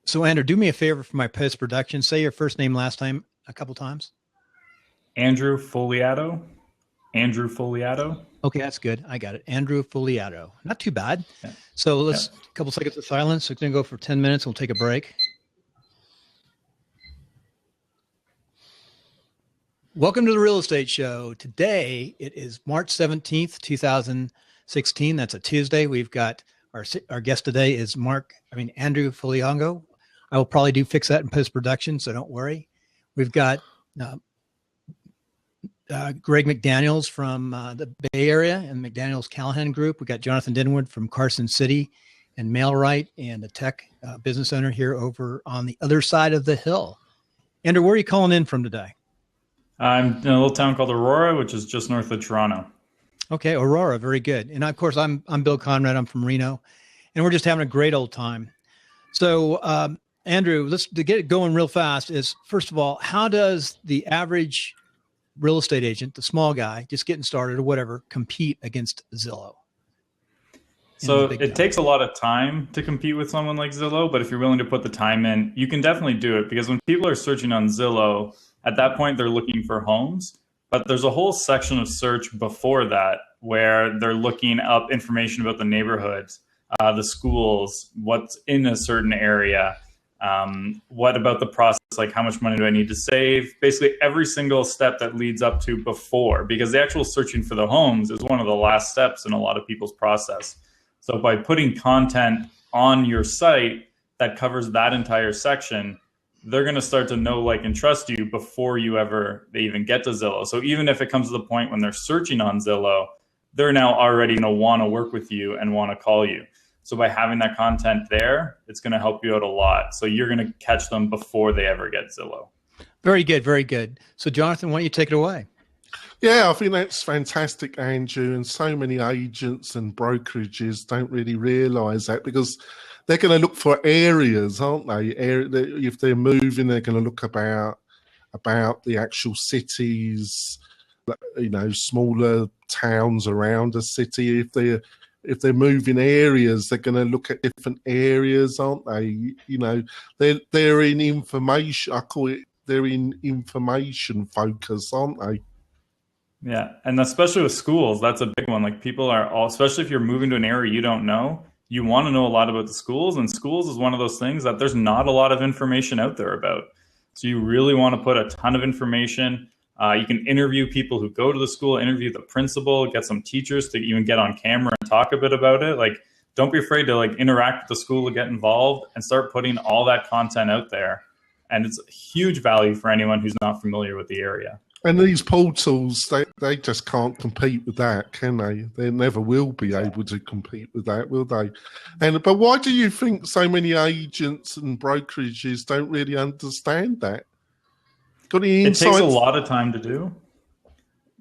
So, Andrew, do me a favor for my post-production. Say your first name last time a couple times. Andrew Fogliato. Andrew Fogliato. Okay, that's good. I got it. Andrew Fogliato. Not too bad. Yeah. So let's a couple seconds of silence. We're going to go for 10 minutes. We'll take a break. Welcome to the Real Estate Show. Today, it is March 17th, 2016. That's a Tuesday. We've got our guest today is Andrew Fogliato. I will probably fix that in post-production, so don't worry. We've got Greg McDaniels from the Bay Area and McDaniels Callahan Group. We've got Jonathan Dinwood from Carson City and MailRite, and a tech business owner here over on the other side of the hill. Andrew, where are you calling in from today? I'm in a little town called Aurora, which is just north of Toronto. Okay, Aurora, very good. And of course, I'm Bill Conrad. I'm from Reno, and we're just having a great old time. So, Andrew, to get it going real fast is, first of all, how does the average real estate agent, the small guy, just getting started or whatever, compete against Zillow? So it takes a lot of time to compete with someone like Zillow, but if you're willing to put the time in, you can definitely do it, because when people are searching on Zillow, at that point, they're looking for homes, but there's a whole section of search before that where they're looking up information about the neighborhoods, the schools, what's in a certain area, what about the process, like how much money do I need to save? Basically every single step that leads up to before, because the actual searching for the homes is one of the last steps in a lot of people's process. So by putting content on your site that covers that entire section, they're going to start to know, like, and trust you before they even get to Zillow. So even if it comes to the point when they're searching on Zillow, they're now already going to want to work with you and want to call you. So by having that content there, it's going to help you out a lot. So you're going to catch them before they ever get Zillow. Very good. Very good. So Jonathan, why don't you take it away? Yeah, I think that's fantastic, Andrew. And so many agents and brokerages don't really realize that, because they're going to look for areas, aren't they? If they're moving, they're going to look about the actual cities, smaller towns around a city. If they're moving areas, they're going to look at different areas, aren't they? They're in information. I call it, they're in information focus, aren't they? Yeah, and especially with schools, that's a big one. Like, people are especially if you're moving to an area you don't know, you want to know a lot about the schools, and schools is one of those things that there's not a lot of information out there about. So you really want to put a ton of information. You can interview people who go to the school, interview the principal, get some teachers to even get on camera and talk a bit about it. Like, don't be afraid to interact with the school, to get involved, and start putting all that content out there. And it's a huge value for anyone who's not familiar with the area. And these portals, they just can't compete with that, can they? They never will be able to compete with that, will they? But why do you think so many agents and brokerages don't really understand that? Got any insights? It takes a lot of time to do.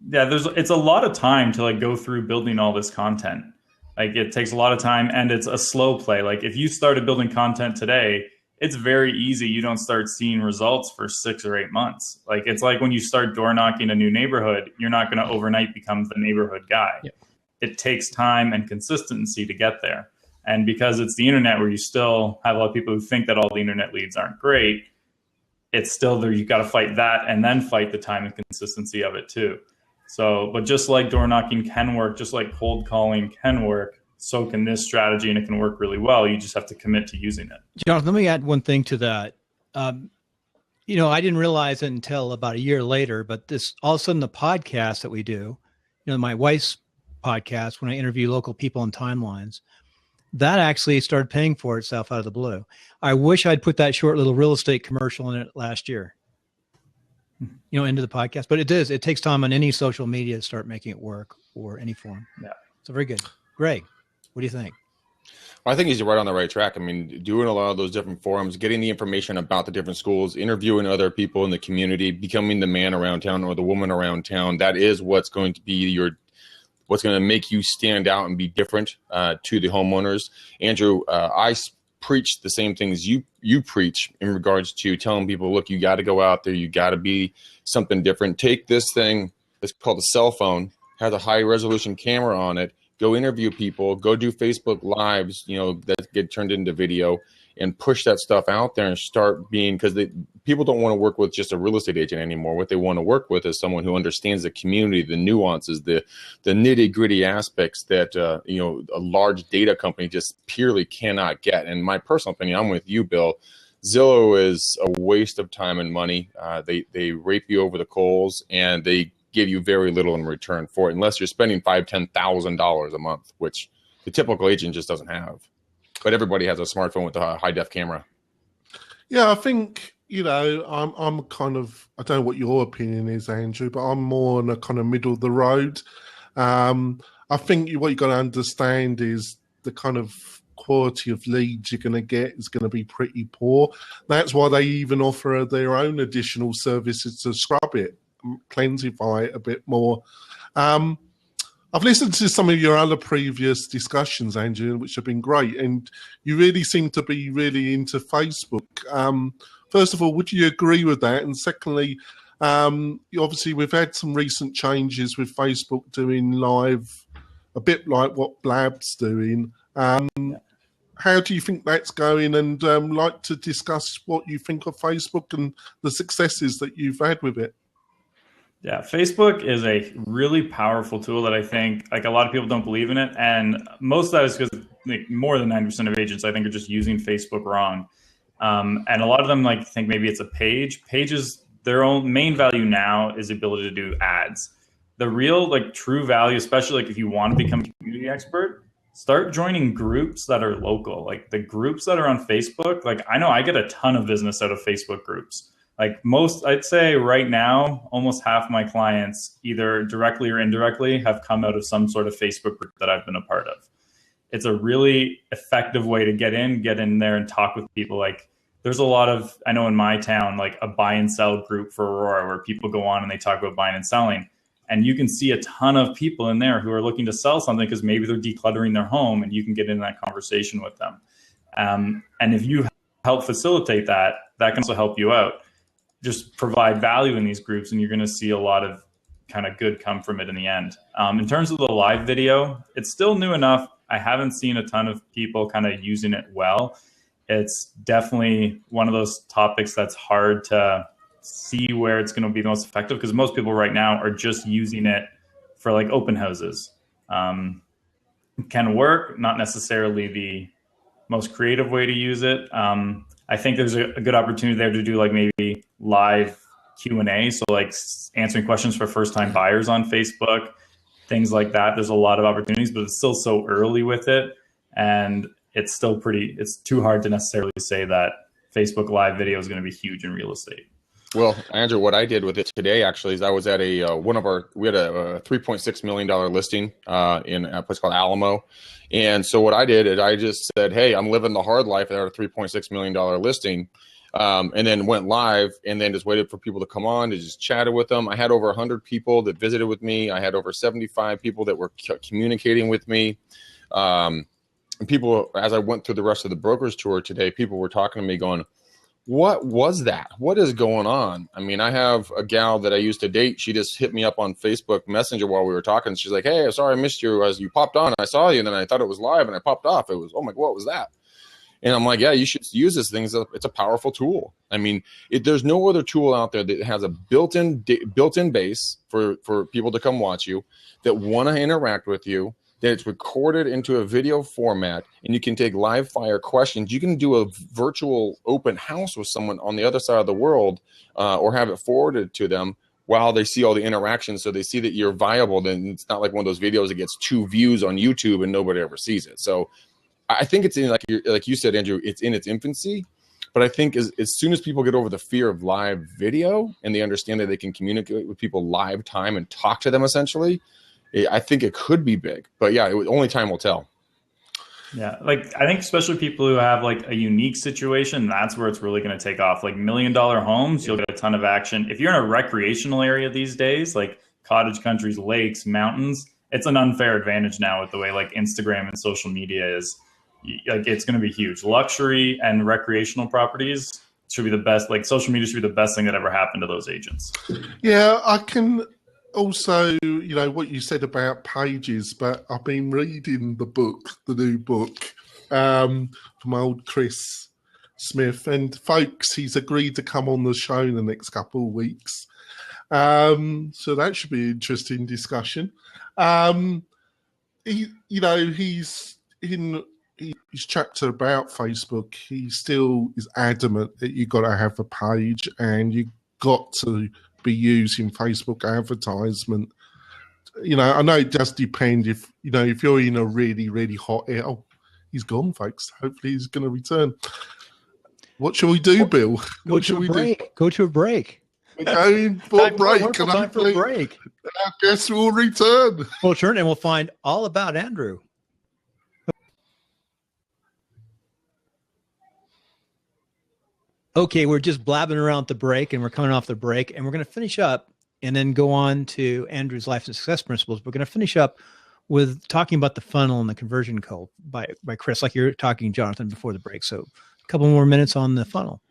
Yeah, it's a lot of time to go through building all this content. It takes a lot of time, and it's a slow play. If you started building content today, it's very easy. You don't start seeing results for 6 or 8 months. It's like when you start door knocking a new neighborhood, you're not going to overnight become the neighborhood guy. Yeah. It takes time and consistency to get there. And because it's the internet, where you still have a lot of people who think that all the internet leads aren't great, it's still there. You've got to fight that, and then fight the time and consistency of it too. So, but just like door knocking can work, just like cold calling can work, so can this strategy, and it can work really well. You just have to commit to using it. Jonathan, let me add one thing to that. I didn't realize it until about a year later, but all of a sudden the podcast that we do, my wife's podcast, when I interview local people on timelines, that actually started paying for itself out of the blue. I wish I'd put that short little real estate commercial in it last year, into the podcast, but it does. It takes time on any social media to start making it work, or any form. Yeah. So very good. Greg, what do you think? I think he's right on the right track. I mean, doing a lot of those different forums, getting the information about the different schools, interviewing other people in the community, becoming the man around town or the woman around town. That is what's going to be what's going to make you stand out and be different to the homeowners. Andrew, I preach the same things you preach in regards to telling people, look, you got to go out there. You got to be something different. Take this thing, it's called a cell phone, has a high resolution camera on it. Go interview people, go do Facebook Lives, that get turned into video, and push that stuff out there and start being, because people don't want to work with just a real estate agent anymore. What they want to work with is someone who understands the community, the nuances, the nitty gritty aspects that a large data company just purely cannot get. And my personal opinion, I'm with you, Bill. Zillow is a waste of time and money. They rape you over the coals, and they give you very little in return for it, unless you're spending $5,000-$10,000 a month, which the typical agent just doesn't have. But everybody has a smartphone with a high def camera. Yeah, I think, I'm kind of, I don't know what your opinion is, Andrew, but I'm more on a kind of middle of the road. I think what you've got to understand is the kind of quality of leads you're going to get is going to be pretty poor. That's why they even offer their own additional services to scrub it, cleansify it a bit more. I've listened to some of your other previous discussions, Andrew, which have been great, and you really seem to be really into Facebook. First of all, would you agree with that? And secondly, obviously we've had some recent changes with Facebook doing live, a bit like what Blab's doing. How do you think that's going? And like to discuss what you think of Facebook and the successes that you've had with it. Yeah, Facebook is a really powerful tool that I think like a lot of people don't believe in it. And most of that is because more than 90% of agents, I think, are just using Facebook wrong. And a lot of them think maybe it's a page. Pages, their own main value now is the ability to do ads. The real true value, especially if you want to become a community expert, start joining groups that are local. Like the groups that are on Facebook, I know I get a ton of business out of Facebook groups. I'd say right now, almost half my clients, either directly or indirectly, have come out of some sort of Facebook group that I've been a part of. It's a really effective way to get in there and talk with people. There's a lot of, I know in my town, a buy and sell group for Aurora, where people go on and they talk about buying and selling. And you can see a ton of people in there who are looking to sell something because maybe they're decluttering their home, and you can get in that conversation with them. And if you help facilitate that, that can also help you out. Just provide value in these groups, and you're going to see a lot of kind of good come from it in the end. In terms of the live video, it's still new enough. I haven't seen a ton of people kind of using it well. It's definitely one of those topics that's hard to see where it's going to be the most effective, because most people right now are just using it for open houses. It can work, not necessarily the most creative way to use it. I think there's a good opportunity there to do maybe live Q&A. So answering questions for first-time buyers on Facebook, things like that. There's a lot of opportunities, but it's still so early with it. And it's still it's too hard to necessarily say that Facebook live video is going to be huge in real estate. Well, Andrew, what I did with it today actually is I was at we had a $3.6 million listing in a place called Alamo. And so what I did is I just said, hey, I'm living the hard life at a $3.6 million listing, and then went live, and then just waited for people to come on, to just chatted with them. I had over 100 people that visited with me. I had over 75 people that were communicating with me. And people, as I went through the rest of the brokerage tour today, people were talking to me going, what was that? What is going on? I mean, I have a gal that I used to date. She just hit me up on Facebook Messenger while we were talking. She's like, hey, sorry I missed you as you popped on. I saw you, and then I thought it was live, and I popped off. It was, oh my, what was that? And I'm like, yeah, you should use this thing. It's a powerful tool. I mean, there's no other tool out there that has a built-in base for people to come watch you, that want to interact with you, that it's recorded into a video format, and you can take live fire questions. You can do a virtual open house with someone on the other side of the world, or have it forwarded to them while they see all the interactions, so they see that you're viable. Then it's not like one of those videos that gets 2 views on YouTube and nobody ever sees it. So I think it's in, like you said, Andrew, it's in its infancy. But I think as soon as people get over the fear of live video, and they understand that they can communicate with people live time and talk to them essentially, I think it could be big. But yeah, only time will tell. Yeah, I think especially people who have a unique situation, that's where it's really going to take off. $1 million homes, you'll get a ton of action. If you're in a recreational area these days, like cottage countries, lakes, mountains, it's an unfair advantage now with the way Instagram and social media is. It's going to be huge. Luxury and recreational properties should be the best. Social media should be the best thing that ever happened to those agents. Yeah, I can also, what you said about pages, but I've been reading the new book, from old Chris Smith. And folks, he's agreed to come on the show in the next couple of weeks. So that should be an interesting discussion. He's in his chapter about Facebook. He still is adamant that you've got to have a page and you've got to be using Facebook advertisement. I know it does depend if you're in a really, really hot area. Oh, he's gone, folks. Hopefully he's going to return. What shall we do, Bill? What shall we do? Go to a break. We're going for a break. And time for a break. I guess we'll return. We'll turn and we'll find all about Andrew. Okay, we're just blabbing around the break, and we're coming off the break, and we're going to finish up and then go on to Andrew's life and success principles. We're going to finish up with talking about the funnel and the conversion code by Chris, like you're talking, Jonathan, before the break. So a couple more minutes on the funnel.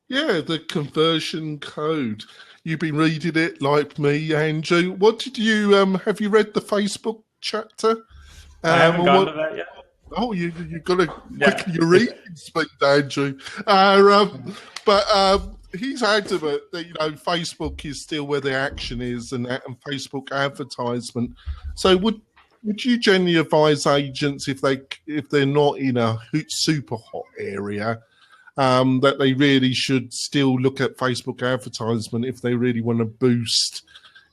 Yeah, the conversion code. You've been reading it like me, Andrew. What did you have you read the Facebook chapter? I haven't gotten to that yet. Oh, you've got to quicken your reading speed, Andrew. But he's adamant that Facebook is still where the action is, and Facebook advertisement. So would you generally advise agents if they're not in a super hot area, that they really should still look at Facebook advertisement if they really want to boost,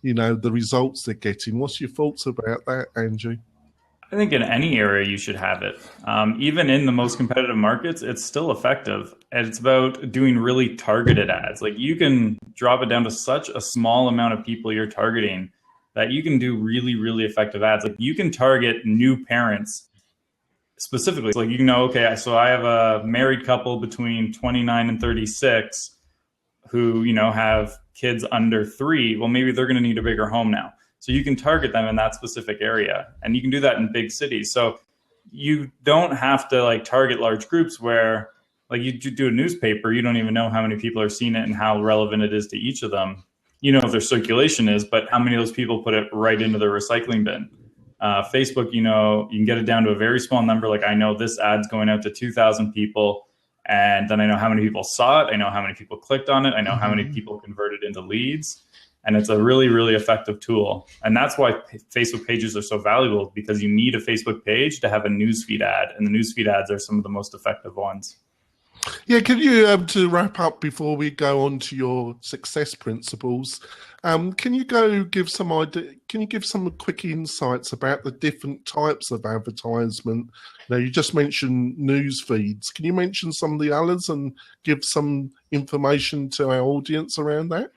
the results they're getting? What's your thoughts about that, Andrew? I think in any area you should have it. Even in the most competitive markets, it's still effective. And it's about doing really targeted ads. Like you can drop it down to such a small amount of people you're targeting that you can do really, really effective ads. Like you can target new parents specifically. Like okay, so I have a married couple between 29 and 36 who, have kids under 3. Well, maybe they're going to need a bigger home now. So you can target them in that specific area, and you can do that in big cities. So you don't have to target large groups where you do a newspaper, you don't even know how many people are seeing it and how relevant it is to each of them. If their circulation is, but how many of those people put it right into their recycling bin? Facebook, you can get it down to a very small number. Like I know this ad's going out to 2,000 people, and then I know how many people saw it. I know how many people clicked on it. I know how many people converted into leads. And it's a really, really effective tool. And that's why Facebook pages are so valuable, because you need a Facebook page to have a newsfeed ad. And the newsfeed ads are some of the most effective ones. Yeah, can you, to wrap up before we go on to your success principles, can you give some quick insights about the different types of advertisement? You just mentioned news feeds. Can you mention some of the others and give some information to our audience around that?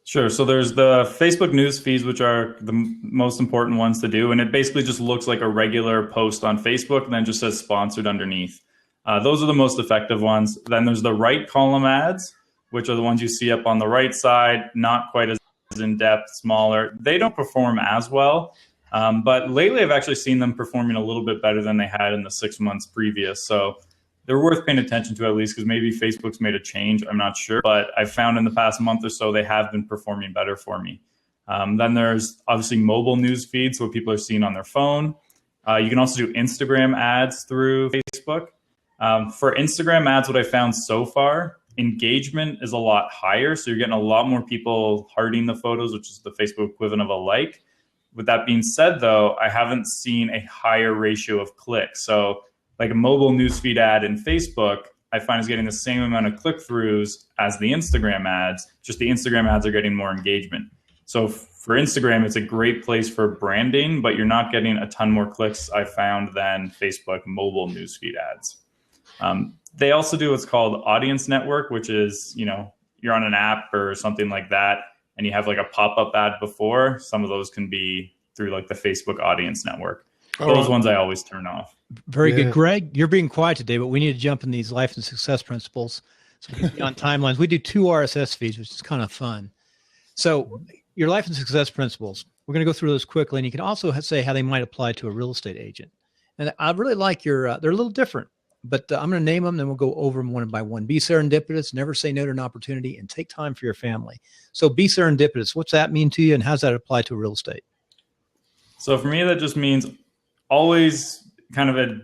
Sure. So there's the Facebook news feeds, which are the most important ones to do. And it basically just looks like a regular post on Facebook and then just says sponsored underneath. Those are the most effective ones. Then there's the right column ads, which are the ones you see up on the right side, not quite as in-depth, smaller. They don't perform as well. But lately I've actually seen them performing a little bit better than they had in the 6 months previous. So they're worth paying attention to, at least, because maybe Facebook's made a change. I'm not sure. But I've found in the past month or so, they have been performing better for me. Then there's obviously mobile news feeds, what people are seeing on their phone. You can also do Instagram ads through Facebook. For Instagram ads, what I found so far, engagement is a lot higher. So you're getting a lot more people hearting the photos, which is the Facebook equivalent of a like. With that being said, though, I haven't seen a higher ratio of clicks. So like a mobile newsfeed ad in Facebook, I find is getting the same amount of click-throughs as the Instagram ads, just the Instagram ads are getting more engagement. So for Instagram, it's a great place for branding, but you're not getting a ton more clicks, I found, than Facebook mobile newsfeed ads. They also do what's called Audience Network, which is, you're on an app or something like that, and you have like a pop-up ad before. Some of those can be through like the Facebook Audience Network. Those ones I always turn off. Very good. Greg, you're being quiet today, but we need to jump in these life and success principles. So we can be on timelines. We do 2 RSS feeds, which is kind of fun. So your life and success principles, we're going to go through those quickly. And you can also say how they might apply to a real estate agent. And I really like they're a little different, but I'm going to name them, then we'll go over them one by one. Be serendipitous, never say no to an opportunity, and take time for your family. So be serendipitous. What's that mean to you, and how does that apply to real estate? So for me, that just means always kind of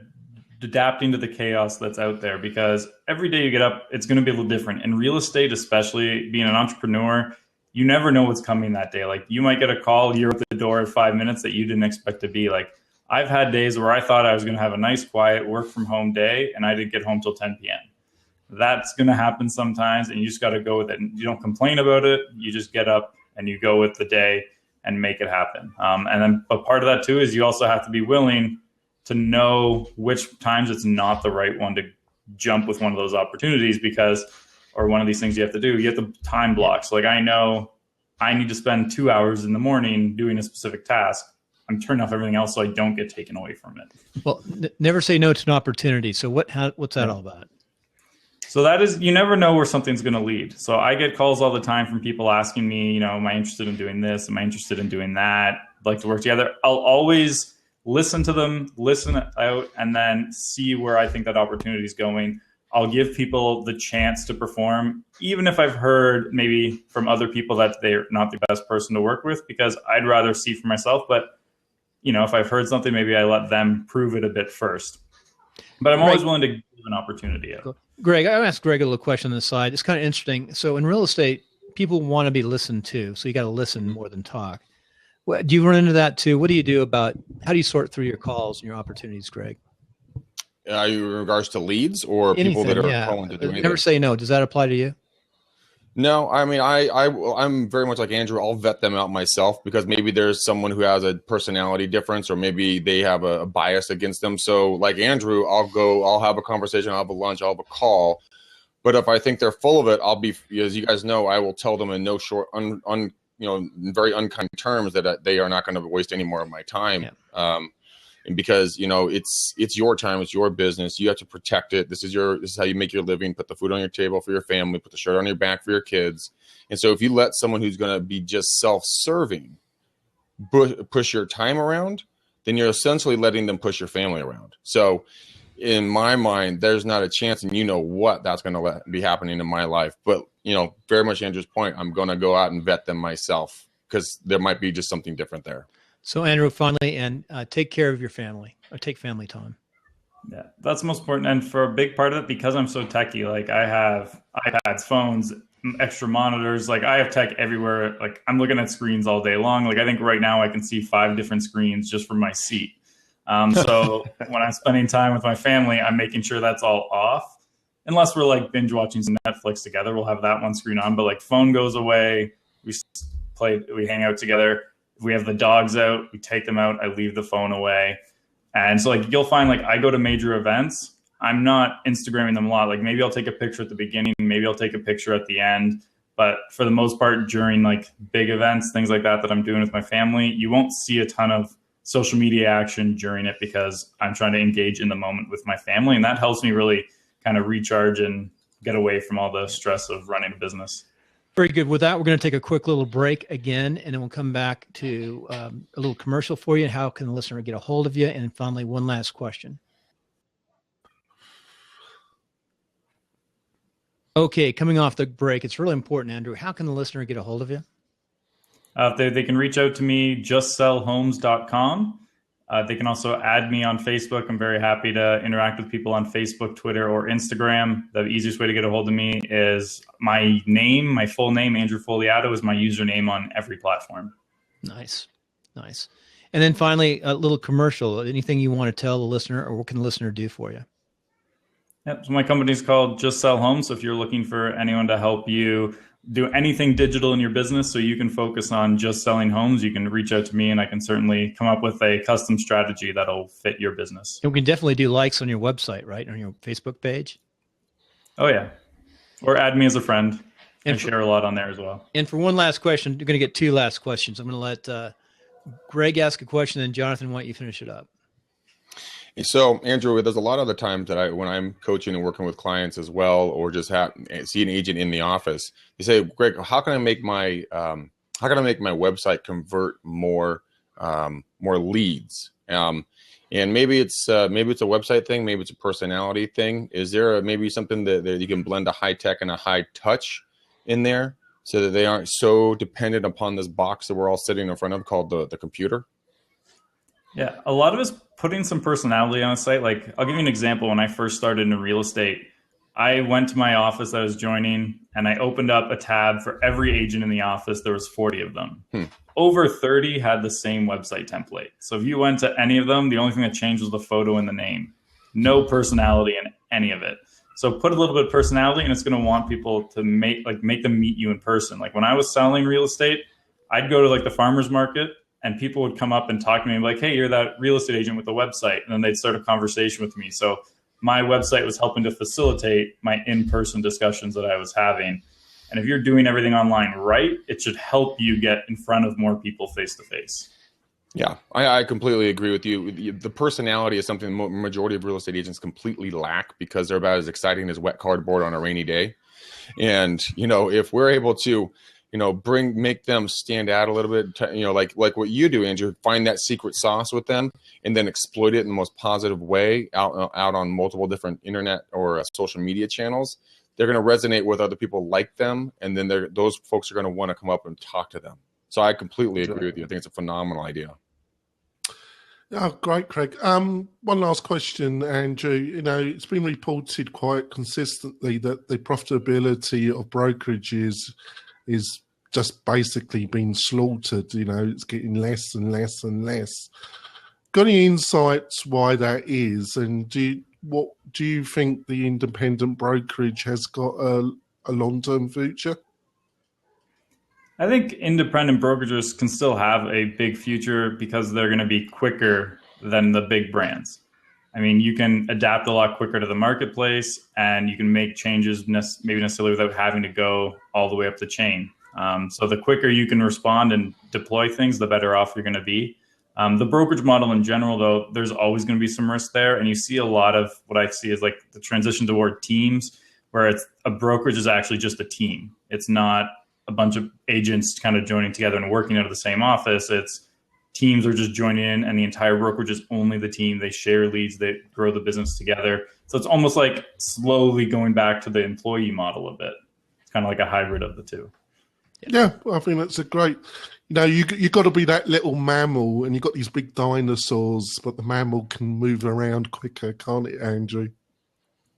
adapting to the chaos that's out there, because every day you get up, it's going to be a little different. In real estate, especially being an entrepreneur, you never know what's coming that day. Like, you might get a call, you're at the door at 5 minutes that you didn't expect to be. Like, I've had days where I thought I was going to have a nice, quiet work from home day, and I didn't get home till 10 p.m. That's going to happen sometimes, and you just got to go with it. And you don't complain about it. You just get up and you go with the day and make it happen. But part of that too is you also have to be willing to know which times it's not the right one to jump with one of those opportunities, or one of these things you have to do. You have to time block. So like, I know I need to spend 2 hours in the morning doing a specific task. I'm turning off everything else so I don't get taken away from it. Well, never say no to an opportunity. So what's that all about? So that is, you never know where something's going to lead. So I get calls all the time from people asking me, am I interested in doing this? Am I interested in doing that? I'd like to work together. I'll always listen to them, listen out, and then see where I think that opportunity is going. I'll give people the chance to perform, even if I've heard maybe from other people that they're not the best person to work with, because I'd rather see for myself. But, if I've heard something, maybe I let them prove it a bit first. But I'm always willing to give an opportunity out. Greg, I asked Greg a little question on the side. It's kind of interesting. So in real estate, people want to be listened to. So you got to listen more than talk. Do you run into that too? What do you do how do you sort through your calls and your opportunities, Greg? In regards to leads or anything, people that are calling to do anything? Never say no. Does that apply to you? No, I mean, I'm very much like Andrew. I'll vet them out myself, because maybe there's someone who has a personality difference, or maybe they have a bias against them. So like Andrew, I'll have a conversation, I'll have a lunch, I'll have a call. But if I think they're full of it, I'll be, as you guys know, I will tell them in no short, very unkind terms that they are not going to waste any more of my time. Yeah. And because, it's your time, it's your business. You have to protect it. This is how you make your living, put the food on your table for your family, put the shirt on your back for your kids. And so if you let someone who's going to be just self-serving push your time around, then you're essentially letting them push your family around. So in my mind, there's not a chance, and what that's going to be happening in my life. But, very much Andrew's point, I'm going to go out and vet them myself, because there might be just something different there. So Andrew, finally, and take care of your family, or take family time. Yeah, that's most important. And for a big part of it, because I'm so techie, like I have iPads, phones, extra monitors, like I have tech everywhere. Like I'm looking at screens all day long. Like I think right now I can see 5 different screens just from my seat. So when I'm spending time with my family, I'm making sure that's all off. Unless we're like binge watching some Netflix together, we'll have that one screen on. But like phone goes away, we hang out together. If we have the dogs out, we take them out. I leave the phone away. And so like you'll find like I go to major events, I'm not Instagramming them a lot. Like maybe I'll take a picture at the beginning, maybe I'll take a picture at the end. But for the most part, during like big events, things like that I'm doing with my family, you won't see a ton of social media action during it, because I'm trying to engage in the moment with my family. And that helps me really kind of recharge and get away from all the stress of running a business. Very good. With that, we're going to take a quick little break again, and then we'll come back to a little commercial for you. How can the listener get a hold of you? And finally, one last question. Okay, coming off the break, it's really important, Andrew. How can the listener get a hold of you? They can reach out to me, justsellhomes.com. They can also add me on Facebook. I'm very happy to interact with people on Facebook, Twitter, or Instagram. The easiest way to get a hold of me is my name, my full name, Andrew Fogliato, is my username on every platform. Nice. And then finally, a little commercial. Anything you want to tell the listener, or what can the listener do for you? Yep. So my company is called Just Sell Homes. So if you're looking for anyone to help you do anything digital in your business so you can focus on just selling homes, you can reach out to me, and I can certainly come up with a custom strategy that'll fit your business. And we can definitely do likes on your website, right? On your Facebook page. Oh yeah. Or add me as a friend. And share a lot on there as well. And for one last question, you're going to get 2 last questions. I'm going to let Greg ask a question, and Jonathan, why don't you finish it up? So, Andrew, there's a lot of the times that when I'm coaching and working with clients as well, or just see an agent in the office, they say, "Greg, how can I make my website convert more leads?" And maybe it's a website thing, maybe it's a personality thing. Is there maybe something that you can blend a high tech and a high touch in there, so that they aren't so dependent upon this box that we're all sitting in front of called the computer? Yeah, a lot of it's putting some personality on a site. Like, I'll give you an example. When I first started in real estate, I went to my office that I was joining and I opened up a tab for every agent in the office. There was 40 of them. Over 30 had the same website template. So if you went to any of them, the only thing that changed was the photo and the name. No personality in any of it. So put a little bit of personality, and it's going to want people to make them meet you in person. Like when I was selling real estate, I'd go to like the farmer's market and people would come up and talk to me like, hey, you're that real estate agent with the website. And then they'd start a conversation with me. So my website was helping to facilitate my in-person discussions that I was having. And if you're doing everything online right, it should help you get in front of more people face to face. Yeah, I completely agree with you. The personality is something the majority of real estate agents completely lack because they're about as exciting as wet cardboard on a rainy day. And, if we're able to, make them stand out a little bit, like what you do, Andrew, find that secret sauce with them and then exploit it in the most positive way out on multiple different internet or social media channels. They're going to resonate with other people like them. And then those folks are going to want to come up and talk to them. So I completely agree with you. I think it's a phenomenal idea. Oh, great, Craig. One last question, Andrew. It's been reported quite consistently that the profitability of brokerages is just basically being slaughtered. It's getting less and less and less. Got any insights why that is? And what do you think the independent brokerage has got a long-term future? I think independent brokerages can still have a big future because they're going to be quicker than the big brands. I mean, you can adapt a lot quicker to the marketplace and you can make changes maybe necessarily without having to go all the way up the chain. So the quicker you can respond and deploy things, the better off you're going to be. The brokerage model in general, though, there's always going to be some risk there. And you see a lot of what I see is like the transition toward teams, where a brokerage is actually just a team. It's not a bunch of agents kind of joining together and working out of the same office. It's teams are just joining in and the entire brokerage is only the team. They share leads, they grow the business together. So it's almost like slowly going back to the employee model a bit. It's kind of like a hybrid of the two. Yeah, I think that's a great, you got to be that little mammal and you've got these big dinosaurs, but the mammal can move around quicker, can't it, Andrew?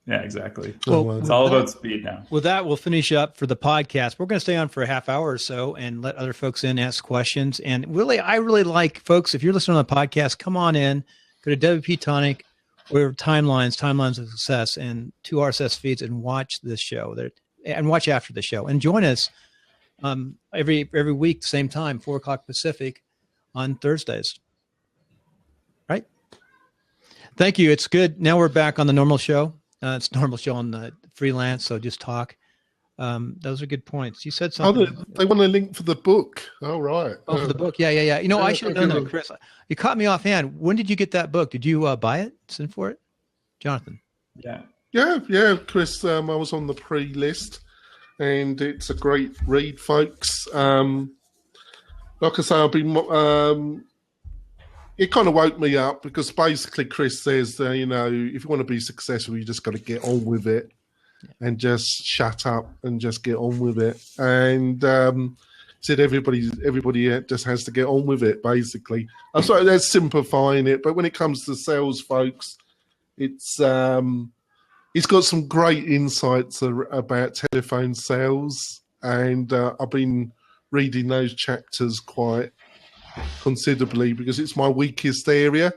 Yeah, exactly. Well, it's all about speed now. With that, we'll finish up for the podcast. We're going to stay on for a half hour or so and let other folks in ask questions. And really, I really like folks, if you're listening on the podcast, come on in, go to WP Tonic or Timelines of Success, and 2 RSS feeds and watch this show and watch after the show and join us every week, same time, 4:00 Pacific on Thursdays. Right? Thank you. It's good. Now we're back on the normal show. It's a normal show on the freelance, so just talk. Those are good points. You said something. Oh, they want a link for the book. Oh, right. Oh, for the book. Yeah. I should have known that, Chris. You caught me offhand. When did you get that book? Did you buy it? Send for it? Jonathan? Yeah, Chris. I was on the pre-list, and it's a great read, folks. Like I say, I've been... it kind of woke me up because basically Chris says, if you want to be successful, you just got to get on with it and just shut up and just get on with it. And said everybody just has to get on with it, basically. I'm sorry, that's simplifying it. But when it comes to sales, folks, it's got some great insights about telephone sales. And I've been reading those chapters quite considerably because it's my weakest area,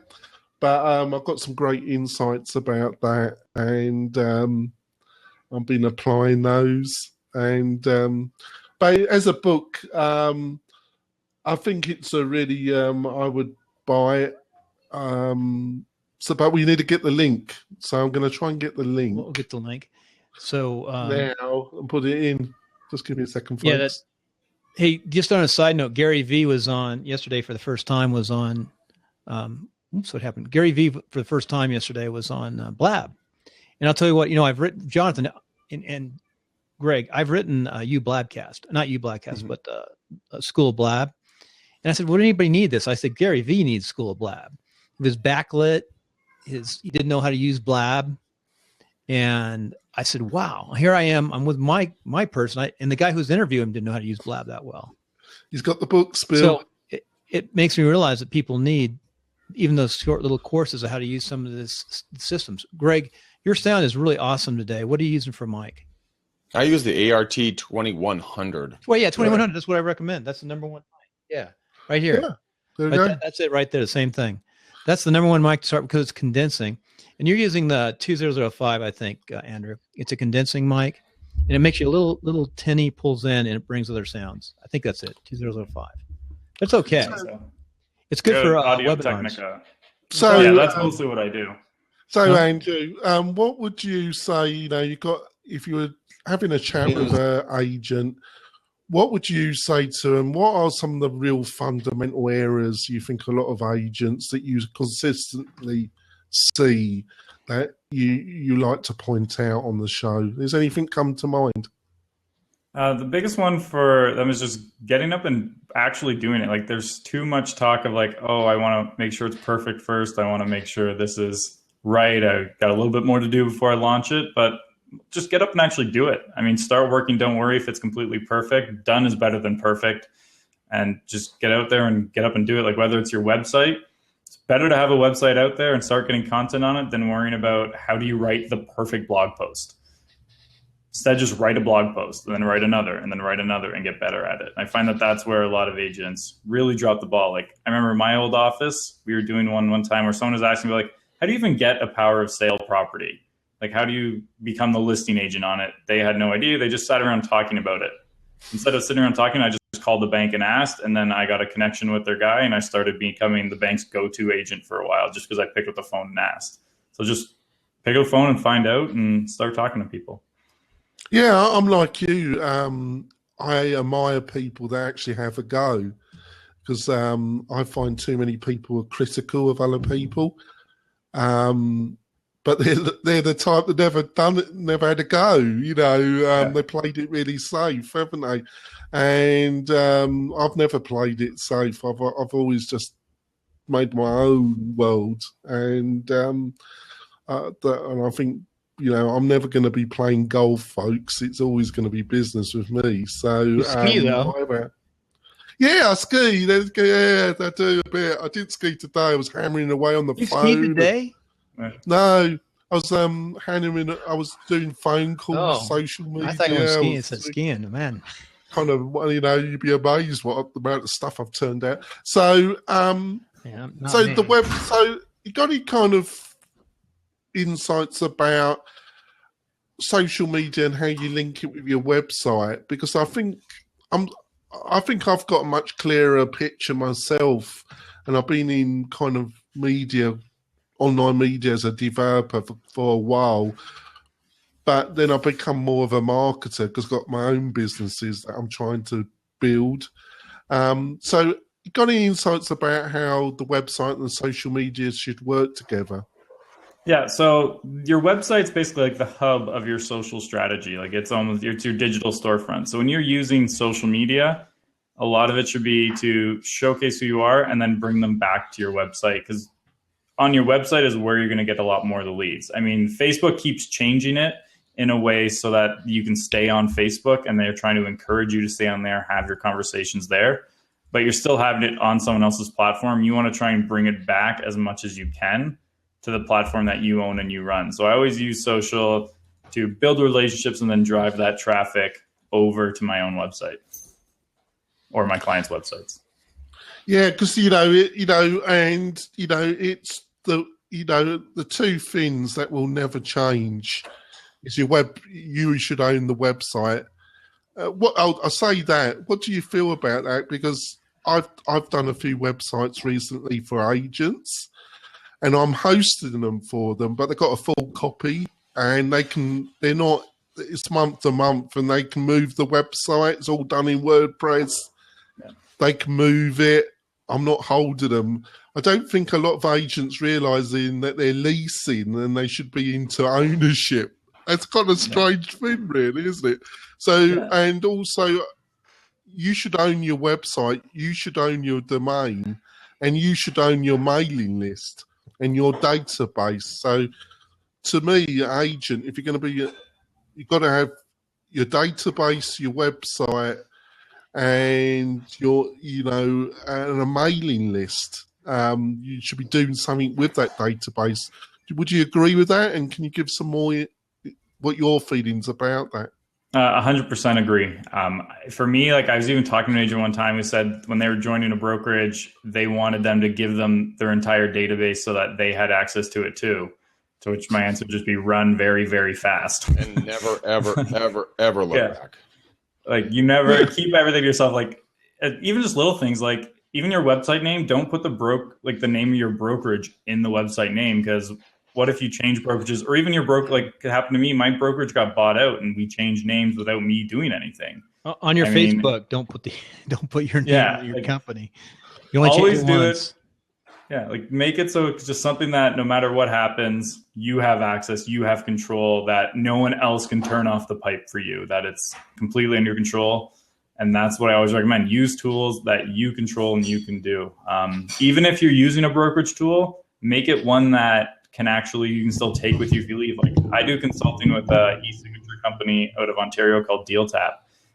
but I've got some great insights about that, and I've been applying those. And but as a book, I think it's a really I would buy it. But we need to get the link, so I'm going to try and get the link. We'll get the link. So now and put it in. Just give me a second, folks. Yeah, hey, just on a side note, Gary V was on yesterday for the first time. What happened? Gary V for the first time yesterday was on Blab. And I'll tell you what, I've written, Jonathan and Greg, I've written You Blabcast, not You Blabcast, but School of Blab. And I said, would anybody need this? I said, Gary V needs School of Blab. It was backlit. He didn't know how to use Blab. And I said, wow, here I am. I'm with my person. And the guy who's interviewing him didn't know how to use Blab that well. He's got the books, Bill. So it makes me realize that people need even those short little courses of how to use some of this systems. Greg, your sound is really awesome today. What are you using for mic? I use the ART 2100. Well, yeah, 2100. That's what I recommend. That's the number one mic. Yeah, right here. Yeah, there you go. That's it right there. The same thing. That's the number one mic to start because it's condensing. And you're using the 2005, I think, Andrew. It's a condensing mic, and it makes you a little tinny, pulls in, and it brings other sounds. I think that's it. 2005. That's okay. It's good for Audio webinars. Technica. So yeah, that's mostly what I do. So Andrew, what would you say? If you were having a chat with an agent, what would you say to them? What are some of the real fundamental errors you think a lot of agents that you consistently see that you like to point out on the show? Does anything come to mind? The biggest one for them is just getting up and actually doing it. Like there's too much talk of like, oh, I want to make sure it's perfect first. I want to make sure this is right. I got a little bit more to do before I launch it, but just get up and actually do it. I mean, start working. Don't worry if it's completely perfect. Done is better than perfect. And just get out there and get up and do it. Like whether it's your website, it's better to have a website out there and start getting content on it than worrying about how do you write the perfect blog post. Instead, just write a blog post and then write another and then write another and get better at it. I find that that's where a lot of agents really drop the ball. Like I remember my old office, we were doing one time where someone was asking me like, how do you even get a power of sale property? Like, how do you become the listing agent on it? They had no idea. They just sat around talking about it. Instead of sitting around talking, I just called the bank and asked, and then I got a connection with their guy and I started becoming the bank's go-to agent for a while just because I picked up the phone and asked. So just pick up the phone and find out and start talking to people. Yeah, I'm like you. I admire people that actually have a go because I find too many people are critical of other people. But they're the type that never done it, never had a go. They played it really safe, haven't they? And I've never played it safe. I've always just made my own world, and I think I'm never going to be playing golf, folks. It's always going to be business with me. So you ski though. Yeah, I ski. Yeah, I do a bit. I did ski today. I was hammering away on the phone. You ski today? No, I was I was doing phone calls, social media. I thought you were skiing. It said skiing, man. Kind of, you'd be amazed what the amount of stuff I've turned out. So, the web. So, you got any kind of insights about social media and how you link it with your website? Because I think I've got a much clearer picture myself, and I've been in kind of online media as a developer for a while, but then I've become more of a marketer because I've got my own businesses that I'm trying to build. So you got any insights about how the website and the social media should work together? Yeah, so your website's basically like the hub of your social strategy. Like it's your digital storefront. So when you're using social media, a lot of it should be to showcase who you are and then bring them back to your website, because on your website is where you're going to get a lot more of the leads. I mean, Facebook keeps changing it in a way so that you can stay on Facebook, and they're trying to encourage you to stay on there, have your conversations there, but you're still having it on someone else's platform. You want to try and bring it back as much as you can to the platform that you own and you run. So I always use social to build relationships and then drive that traffic over to my own website or my clients' websites. Yeah, because it's the two things that will never change is your web. You should own the website. I'll say that. What do you feel about that? Because I've done a few websites recently for agents, and I'm hosting them for them, but they've got a full copy, and it's month to month, and they can move the website. It's all done in WordPress. Yeah. They can move it. I'm not holding them. I don't think a lot of agents realising that they're leasing and they should be into ownership. That's kind of a strange thing, really, isn't it? So, and also, you should own your website, you should own your domain, and you should own your mailing list and your database. So, to me, agent, if you're going to be, you've got to have your database, your website, and and a mailing list. You should be doing something with that database. Would you agree with that? And can you give some more what your feelings about that? 100% agree. For me, like I was even talking to an agent one time who said when they were joining a brokerage, they wanted them to give them their entire database so that they had access to it too. To which my answer would just be run very, very fast. And never, ever, ever, ever look back. Like you never keep everything to yourself. Like even just little things, like even your website name, don't put the name of your brokerage in the website name, because what if you change brokerages, or even your like it happened to me, my brokerage got bought out and we changed names without me doing anything. On your Facebook, don't put your name in your company. You only always change it do once. Yeah, like make it so it's just something that no matter what happens, you have access, you have control, that no one else can turn off the pipe for you, that it's completely under your control. And that's what I always recommend. Use tools that you control and you can do. Even if you're using a brokerage tool, make it one that you can still take with you if you leave. Like I do consulting with a e-signature company out of Ontario called DealTap,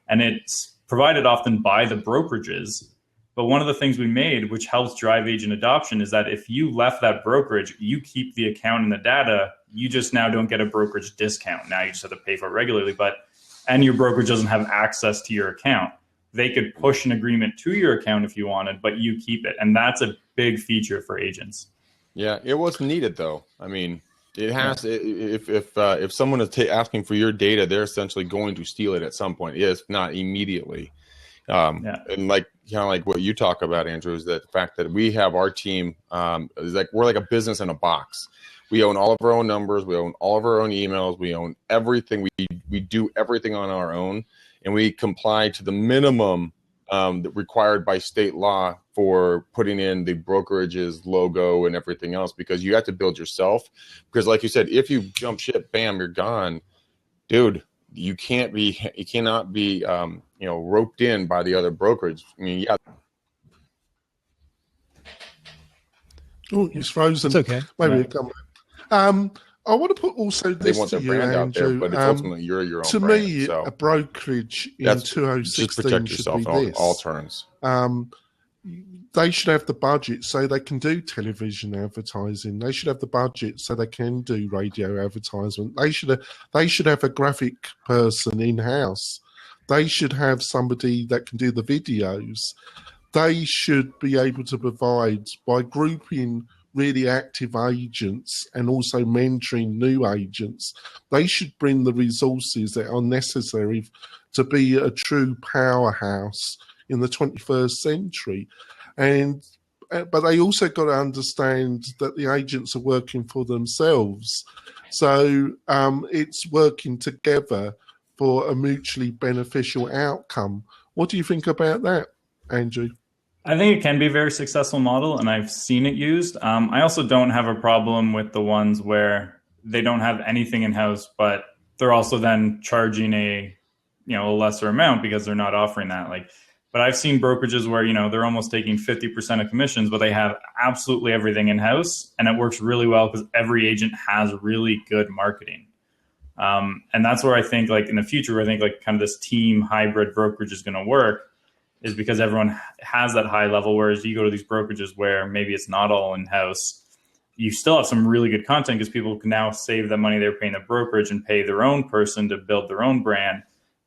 and it's provided often by the brokerages. But one of the things we made, which helps drive agent adoption, is that if you left that brokerage, you keep the account and the data. You just now don't get a brokerage discount. Now you just have to pay for it regularly, and your brokerage doesn't have access to your account. They could push an agreement to your account if you wanted, but you keep it. And that's a big feature for agents. Yeah, it was needed though. I mean, it has. If someone is asking for your data, they're essentially going to steal it at some point. If not immediately. And like what you talk about, Andrew, is that the fact that we have our team is like we're like a business in a box. We own all of our own numbers. We own all of our own emails. We own everything. We do everything on our own, and we comply to the minimum required by state law for putting in the brokerage's logo and everything else, because you have to build yourself. Because like you said, if you jump ship, bam, you're gone, dude. You cannot be roped in by the other brokerage. I mean, yeah. Oh, he's frozen. It's okay. Maybe come. I want to put also this they want to their you, brand Andrew. out there, but it's ultimately you're your own to brand. Me, so a brokerage in just 2016 protect should yourself be in this. all turns. They should have the budget so they can do television advertising. They should have the budget so they can do radio advertisement. They should have a graphic person in-house. They should have somebody that can do the videos. They should be able to provide, by grouping really active agents and also mentoring new agents, they should bring the resources that are necessary to be a true powerhouse in the 21st century. But they also got to understand that the agents are working for themselves. So it's working together for a mutually beneficial outcome. What do you think about that, Andrew? I think it can be a very successful model, and I've seen it used. I also don't have a problem with the ones where they don't have anything in-house, but they're also then charging a lesser amount because they're not offering that. But I've seen brokerages where, they're almost taking 50% of commissions, but they have absolutely everything in-house, and it works really well because every agent has really good marketing. And that's where I think, in the future, I think kind of this team hybrid brokerage is going to work, is because everyone has that high level, whereas you go to these brokerages where maybe it's not all in-house. You still have some really good content because people can now save the money they're paying the brokerage and pay their own person to build their own brand.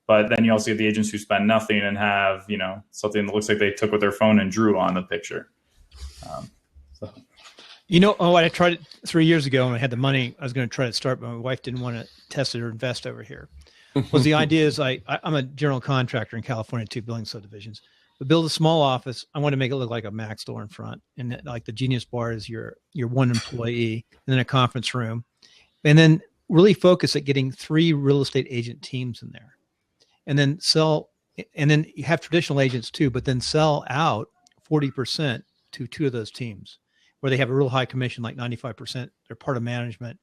But then you also get the agents who spend nothing and have, something that looks like they took with their phone and drew on the picture. I tried it 3 years ago when I had the money. I was going to try to start, but my wife didn't want to test it or invest over here. Was the idea is I'm a general contractor in California, 2 building subdivisions. But build a small office. I want to make it look like a Mac store in front, and like the Genius Bar is your one employee, and then a conference room, and then really focus at getting 3 real estate agent teams in there, and then sell. And then you have traditional agents too, but then sell out 40% to 2 of those teams, where they have a real high commission, like 95%. They're part of management.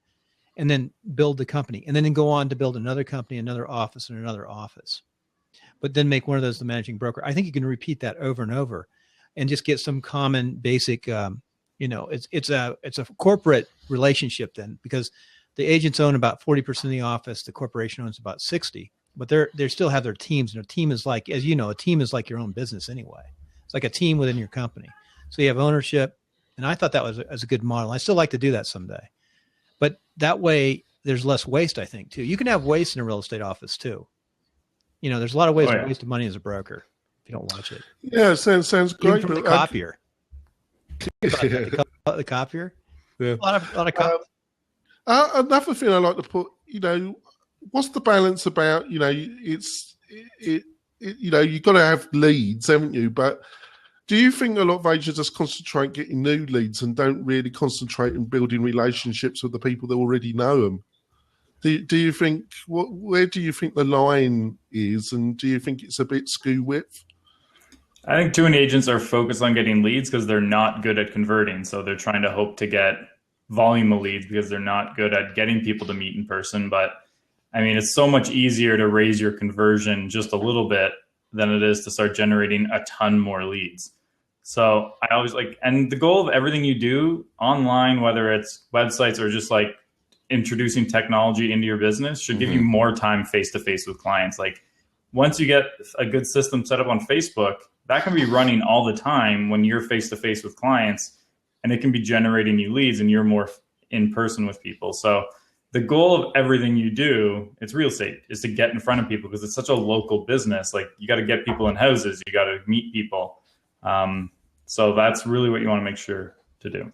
And then build the company, and then go on to build another company, another office, and another office. But then make one of those the managing broker. I think you can repeat that over and over, and just get some common basic. It's a corporate relationship then, because the agents own about 40% of the office, the corporation owns about 60%. But they still have their teams, and a team is like, as you know, a team is like your own business anyway. It's like a team within your company. So you have ownership, And I thought that was a good model. I still like to do that someday. But that way there's less waste, I think, too. You can have waste in a real estate office too. There's a lot of ways of wasting money as a broker if you don't watch it. Yeah, sounds great. Even from the copier. The copier. Yeah. A lot of copier. Another thing I like to put, what's the balance about, it's you've got to have leads, haven't you? But do you think a lot of agents just concentrate getting new leads and don't really concentrate on building relationships with the people that already know them? Do you think, where do you think the line is, and do you think it's a bit skew width? I think too many agents are focused on getting leads because they're not good at converting. So they're trying to hope to get volume of leads because they're not good at getting people to meet in person. But I mean, it's so much easier to raise your conversion just a little bit than it is to start generating a ton more leads. So I always and the goal of everything you do online, whether it's websites or just like introducing technology into your business, should give you more time face-to-face with clients. Like once you get a good system set up on Facebook, that can be running all the time when you're face-to-face with clients, and it can be generating you leads and you're more in person with people. So the goal of everything you do, it's real estate, is to get in front of people because it's such a local business. Like you got to get people in houses, you got to meet people. So that's really what you want to make sure to do.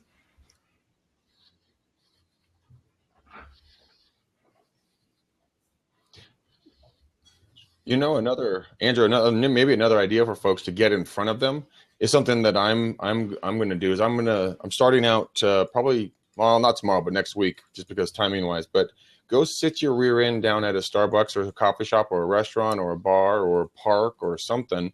Maybe another idea for folks to get in front of them is something that I'm going to do. Is I'm starting out probably, well, not tomorrow, but next week, just because timing wise. But go sit your rear end down at a Starbucks or a coffee shop or a restaurant or a bar or a park or something.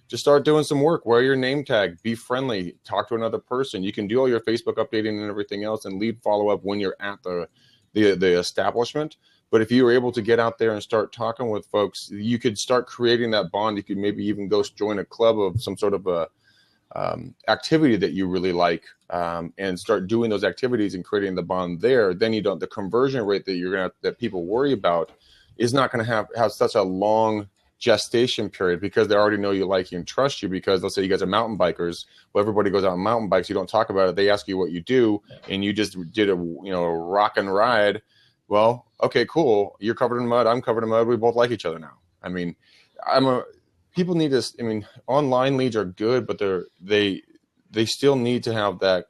Just start doing some work. Wear your name tag. Be friendly. Talk to another person. You can do all your Facebook updating and everything else, and lead follow up when you're at the establishment. But if you were able to get out there and start talking with folks, you could start creating that bond. You could maybe even go join a club of some sort of a activity that you really like, and start doing those activities and creating the bond there. Then the conversion rate that people worry about is not going to have such a long gestation period, because they already know you, like you, and trust you. Because let's say you guys are mountain bikers. Well, everybody goes out on mountain bikes. You don't talk about it. They ask you what you do, and you just did a rock and ride. Well, okay, cool. You're covered in mud. I'm covered in mud. We both like each other now. I mean, people need this. I mean, online leads are good, but they still need to have that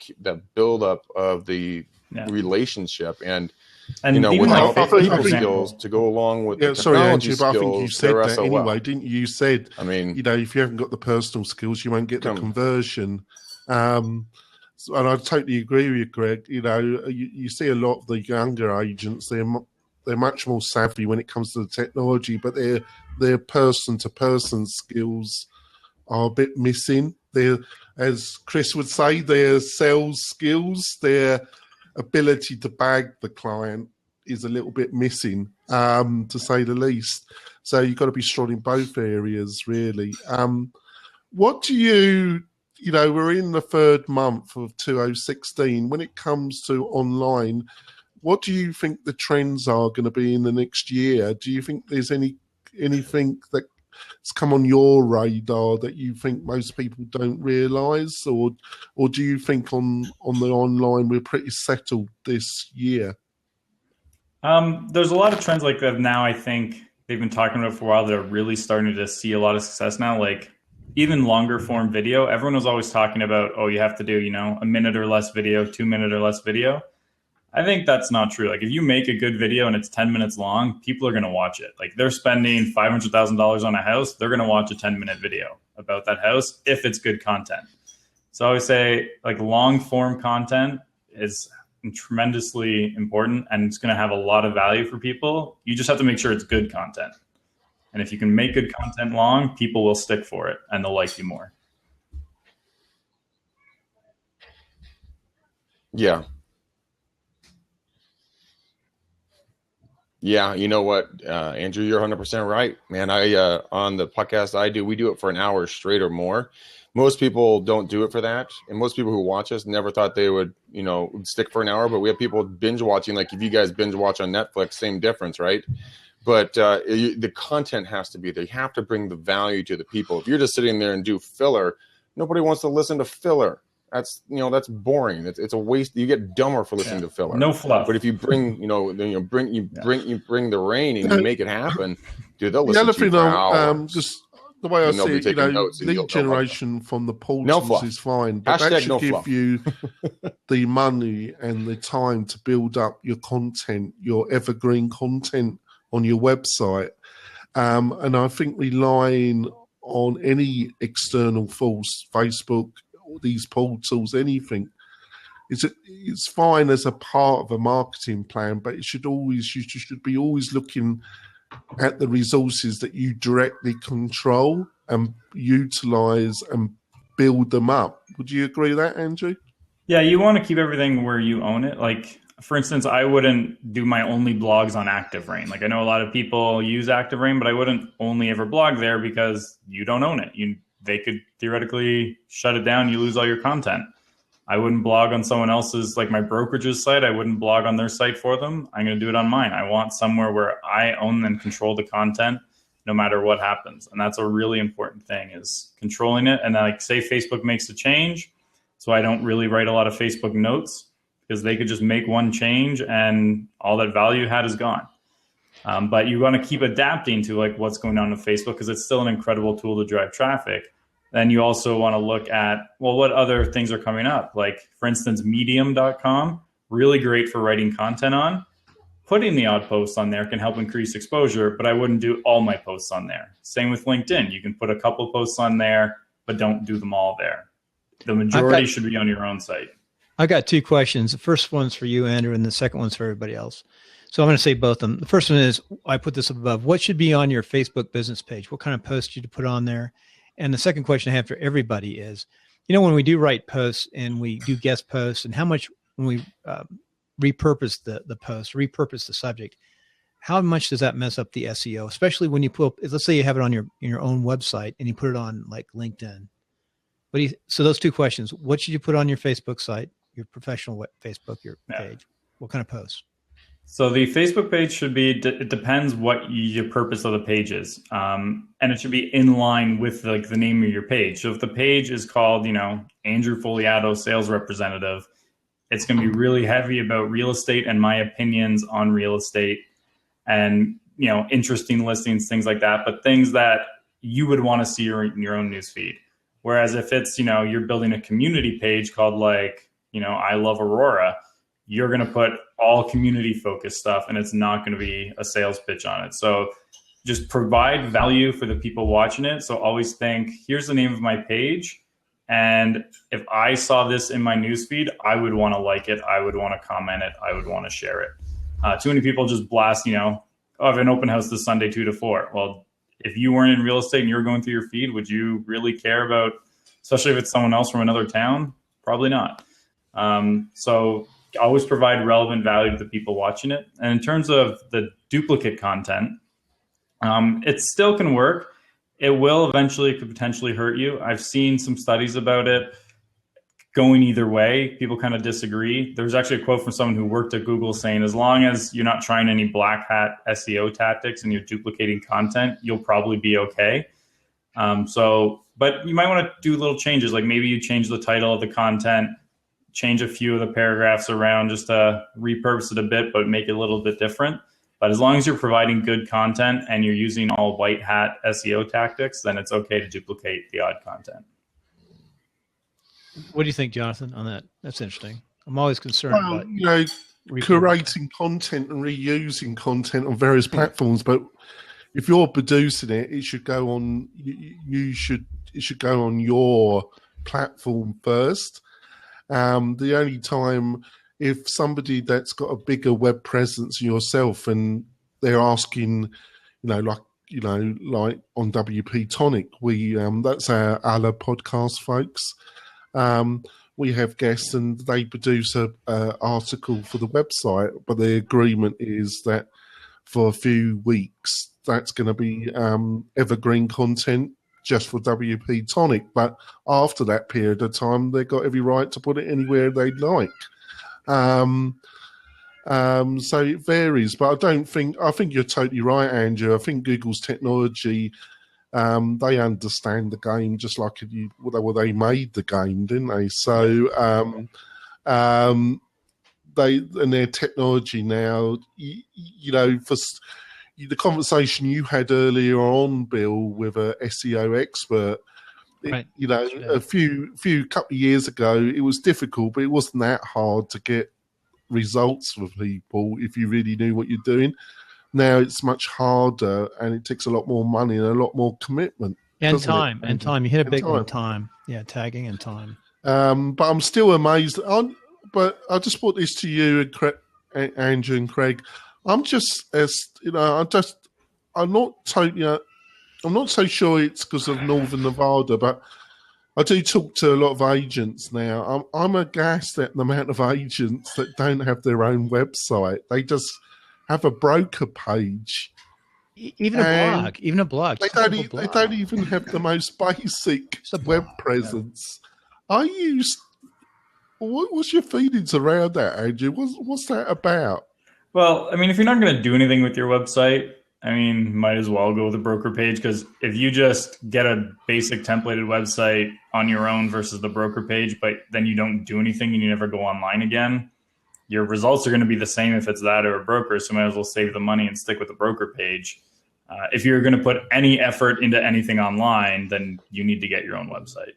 build up of the relationship and without people skills to go along with the technology skills. I think you said that anyway, didn't you? You said, I mean, if you haven't got the personal skills, you won't get the conversion. And I totally agree with you, Greg. You see a lot of the younger agents; they're much more savvy when it comes to the technology, but their person-to-person skills are a bit missing. As Chris would say, their sales skills, their ability to bag the client is a little bit missing, to say the least. So you've got to be strong in both areas, really. What do you we're in the third month of 2016. When it comes to online, what do you think the trends are going to be in the next year? Do you think there's anything that's come on your radar that you think most people don't realise, or do you think on the online we're pretty settled this year? There's a lot of trends like that now. I think they've been talking about for a while that are really starting to see a lot of success now. Like even longer form video. Everyone was always talking about, you have to do, a minute or less video, 2 minute or less video. I think that's not true. Like if you make a good video and it's 10 minutes long, people are going to watch it. Like they're spending $500,000 on a house. They're going to watch a 10-minute video about that house if it's good content. So I always say like long form content is tremendously important, and it's going to have a lot of value for people. You just have to make sure it's good content. And if you can make good content long, people will stick for it and they'll like you more. Yeah. Yeah, you know what, Andrew, you're 100% right, man. On the podcast we do it for an hour straight or more. Most people don't do it for that, and most people who watch us never thought they would, stick for an hour. But we have people binge watching, like if you guys binge watch on Netflix, same difference, right? But the content has to be there. You have to bring the value to the people. If you're just sitting there and do filler, nobody wants to listen to filler. That's boring. It's a waste. You get dumber for listening to filler. No fluff. But if you bring bring the rain and you make it happen, dude, they'll listen to you for hours. Just the way I see it, lead generation from the portals is fine, but that should give you the money and the time to build up your content, your evergreen content on your website. And I think relying on any external force, Facebook, these portals, anything, it's fine as a part of a marketing plan, but you should be always looking at the resources that you directly control and utilize and build them up. Would you agree with that, Andrew? Yeah, you want to keep everything where you own it. Like, for instance, I wouldn't do my only blogs on ActiveRain. Like, I know a lot of people use ActiveRain, but I wouldn't only ever blog there because you don't own it. They could theoretically shut it down. You lose all your content. I wouldn't blog on someone else's, like my brokerage's site. I wouldn't blog on their site for them. I'm going to do it on mine. I want somewhere where I own and control the content no matter what happens. And that's a really important thing, is controlling it. And like, say Facebook makes a change, so I don't really write a lot of Facebook notes, because they could just make one change and all that value you had is gone. But you want to keep adapting to like what's going on with Facebook, because it's still an incredible tool to drive traffic. Then you also want to look at, well, what other things are coming up? Like, for instance, medium.com, really great for writing content on. Putting the odd posts on there can help increase exposure, but I wouldn't do all my posts on there. Same with LinkedIn. You can put a couple posts on there, but don't do them all there. The majority should be on your own site. I got two questions. The first one's for you, Andrew, and the second one's for everybody else. So I'm going to say both of them. The first one is, I put this up above, what should be on your Facebook business page? What kind of posts should you put on there? And the second question I have for everybody is, when we do write posts and we do guest posts, and how much, when we repurpose the post, repurpose the subject, how much does that mess up the SEO? Especially when you let's say you have it on your own website and you put it on like LinkedIn. So those two questions: what should you put on your Facebook site, your professional Facebook, your page? What kind of posts? So the Facebook page should be, it depends what your purpose of the page is. And it should be in line with like the name of your page. So if the page is called, Andrew Fogliato, sales representative, it's going to be really heavy about real estate and my opinions on real estate and, interesting listings, things like that, but things that you would want to see in your own newsfeed. Whereas if it's, you're building a community page called like, I love Aurora, you're going to put all community focused stuff and it's not going to be a sales pitch on it. So just provide value for the people watching it. So always think, here's the name of my page. And if I saw this in my newsfeed, I would want to like it. I would want to comment it. I would want to share it. Too many people just blast, I have an open house this Sunday, 2 to 4. Well, if you weren't in real estate and you were going through your feed, would you really care about, especially if it's someone else from another town? Probably not. So always provide relevant value to the people watching it. And in terms of the duplicate content, it still can work. It will eventually, could potentially hurt you. I've seen some studies about it going either way. People kind of disagree. There's actually a quote from someone who worked at Google saying, as long as you're not trying any black hat SEO tactics and you're duplicating content, you'll probably be okay. But you might want to do little changes. Like maybe you change the title of the content, change a few of the paragraphs around just to repurpose it a bit, but make it a little bit different. But as long as you're providing good content and you're using all white hat SEO tactics, then it's okay to duplicate the odd content. What do you think, Jonathan, on that? That's interesting. I'm always concerned about curating content and reusing content on various platforms. But if you're producing it, it should go on. It should go on your platform first. The only time, if somebody that's got a bigger web presence than yourself and they're asking, like on WP Tonic, that's our other podcast, folks. We have guests and they produce a article for the website, but the agreement is that for a few weeks, that's going to be evergreen content just for WP Tonic. But after that period of time, they've got every right to put it anywhere they'd like. So it varies, but I think you're totally right, Andrew. I think Google's technology They understand the game just like they made the game, didn't they? So they and their technology now, for the conversation you had earlier on, Bill, with a SEO expert. Right. A few couple of years ago, it was difficult, but it wasn't that hard to get results for people if you really knew what you're doing. Now it's much harder, and it takes a lot more money and a lot more commitment. And time. You hit a big one, time. Yeah, tagging and time. But I'm still amazed. But I just put this to you, and Andrew and Craig. I'm just I'm not so sure it's because of Northern Nevada, but I do talk to a lot of agents now. I'm aghast at the amount of agents that don't have their own website. They just have a broker page. Even a blog. They don't even have the most basic web presence. What's your feelings around that, Andrew? What's that about? Well, I mean, if you're not going to do anything with your website, I mean, might as well go with a broker page, because if you just get a basic templated website on your own versus the broker page, but then you don't do anything and you never go online again, your results are going to be the same if it's that or a broker. So might as well save the money and stick with the broker page. If you're going to put any effort into anything online, then you need to get your own website.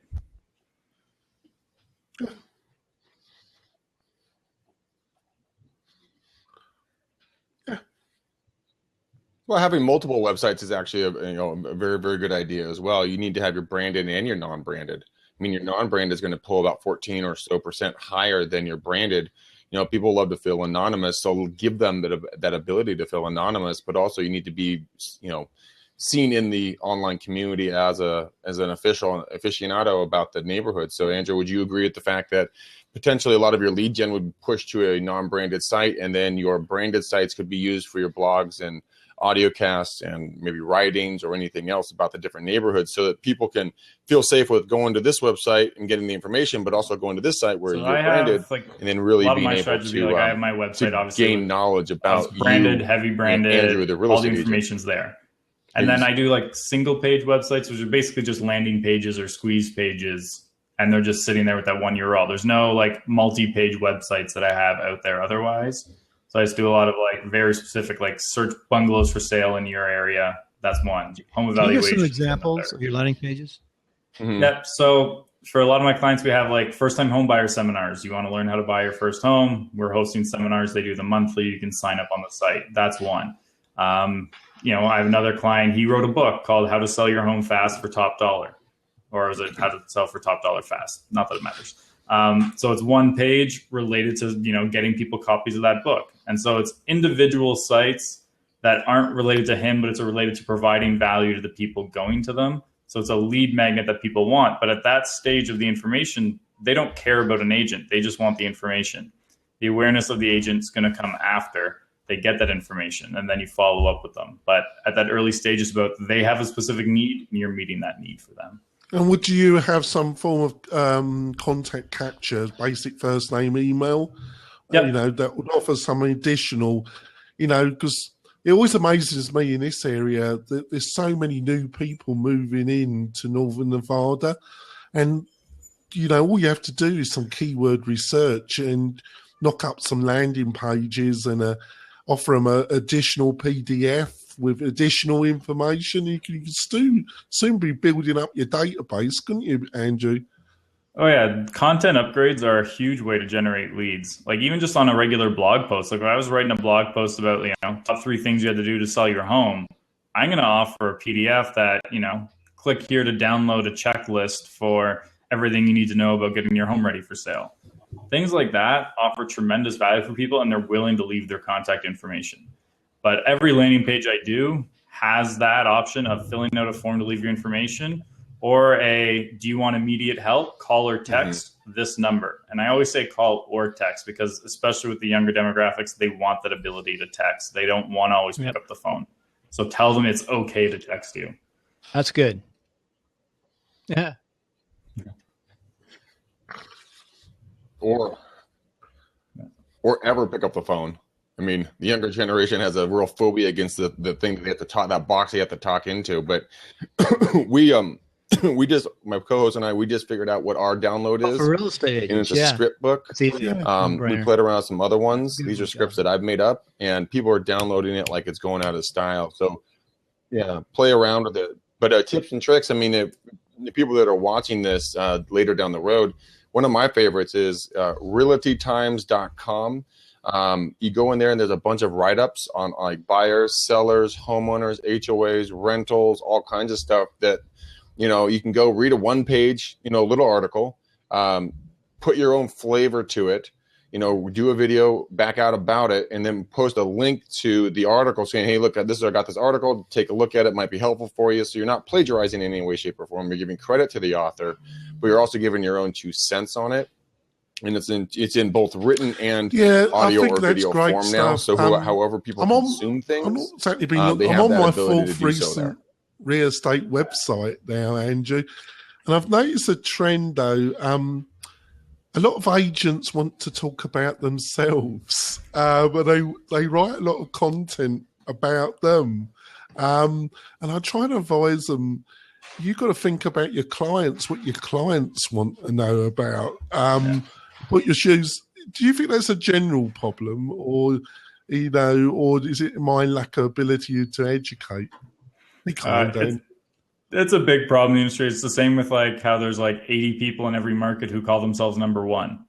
Well, having multiple websites is actually a very, very good idea as well. You need to have your branded and your non-branded. I mean, your non-branded is going to pull about 14% or so higher than your branded. People love to feel anonymous, so give them that ability to feel anonymous. But also, you need to be, seen in the online community as an aficionado about the neighborhood. So, Andrew, would you agree with the fact that potentially a lot of your lead gen would push to a non-branded site, and then your branded sites could be used for your blogs and audio casts and maybe writings or anything else about the different neighborhoods, so that people can feel safe with going to this website and getting the information, but also going to this site where you're branded, and then really being able to, I have my website, obviously, gain knowledge about branded, heavy branded, Andrew, all the information's there. And then I do like single page websites, which are basically just landing pages or squeeze pages, and they're just sitting there with that one URL. There's no like multi-page websites that I have out there otherwise. So I just do a lot of like very specific, like search bungalows for sale in your area. That's one. Home evaluation. Can you give some examples of your landing pages? Mm-hmm. Yep. So for a lot of my clients, we have like first-time home buyer seminars. You want to learn how to buy your first home. We're hosting seminars. They do them monthly. You can sign up on the site. That's one. I have another client. He wrote a book called How to Sell Your Home Fast for Top Dollar. Or is it How to Sell for Top Dollar Fast? Not that it matters. So it's one page related to, getting people copies of that book. And so it's individual sites that aren't related to him, but it's related to providing value to the people going to them. So it's a lead magnet that people want. But at that stage of the information, they don't care about an agent. They just want the information. The awareness of the agent is going to come after they get that information, and then you follow up with them. But at that early stage, it's about they have a specific need and you're meeting that need for them. And would you have some form of contact capture, basic first name, email, Yep. That would offer some additional, because it always amazes me in this area that there's so many new people moving into Northern Nevada. And, all you have to do is some keyword research and knock up some landing pages and offer them an additional PDF with additional information. You can soon be building up your database, couldn't you, Andrew? Oh yeah, content upgrades are a huge way to generate leads. Like even just on a regular blog post. Like when I was writing a blog post about, top 3 things you had to do to sell your home, I'm going to offer a PDF that, click here to download a checklist for everything you need to know about getting your home ready for sale. Things like that offer tremendous value for people, and they're willing to leave their contact information. But every landing page I do has that option of filling out a form to leave your information, or do you want immediate help? Call or text this number. And I always say call or text because especially with the younger demographics, they want that ability to text. They don't want to always pick up the phone. So tell them it's okay to text you. That's good. Yeah. Or ever pick up the phone. I mean, the younger generation has a real phobia against the thing that they have to talk, that box they have to talk into. But we just, my co-host and I, we just figured out what our download is. For real estate agents, and it's a script book. It's easy. We played around with some other ones. These are scripts that I've made up, and people are downloading it like it's going out of style. So yeah, play around with it. But tips and tricks, I mean, the people that are watching this later down the road, one of my favorites is realtytimes.com. You go in there and there's a bunch of write-ups on like buyers, sellers, homeowners, HOAs, rentals, all kinds of stuff that, you know, you can go read a one-page, you know, little article, put your own flavor to it, you know, do a video back out about it, and then post a link to the article saying, hey, look, I got this article, take a look at it, might be helpful for you. So you're not plagiarizing in any way, shape, or form. You're giving credit to the author, but you're also giving your own 2 cents on it. And it's in both written and audio or video form stuff now. So however people consume things, I'm not exactly I'm on my 4th recent real estate website now, Andrew, and I've noticed a trend though. A lot of agents want to talk about themselves, but they write a lot of content about them, and I try to advise them. You've got to think about your clients, what your clients want to know about. Put your shoes. Do you think that's a general problem, or you know, or is it my lack of ability to educate? It's a big problem in the industry. It's the same with like how there's like 80 people in every market who call themselves number one.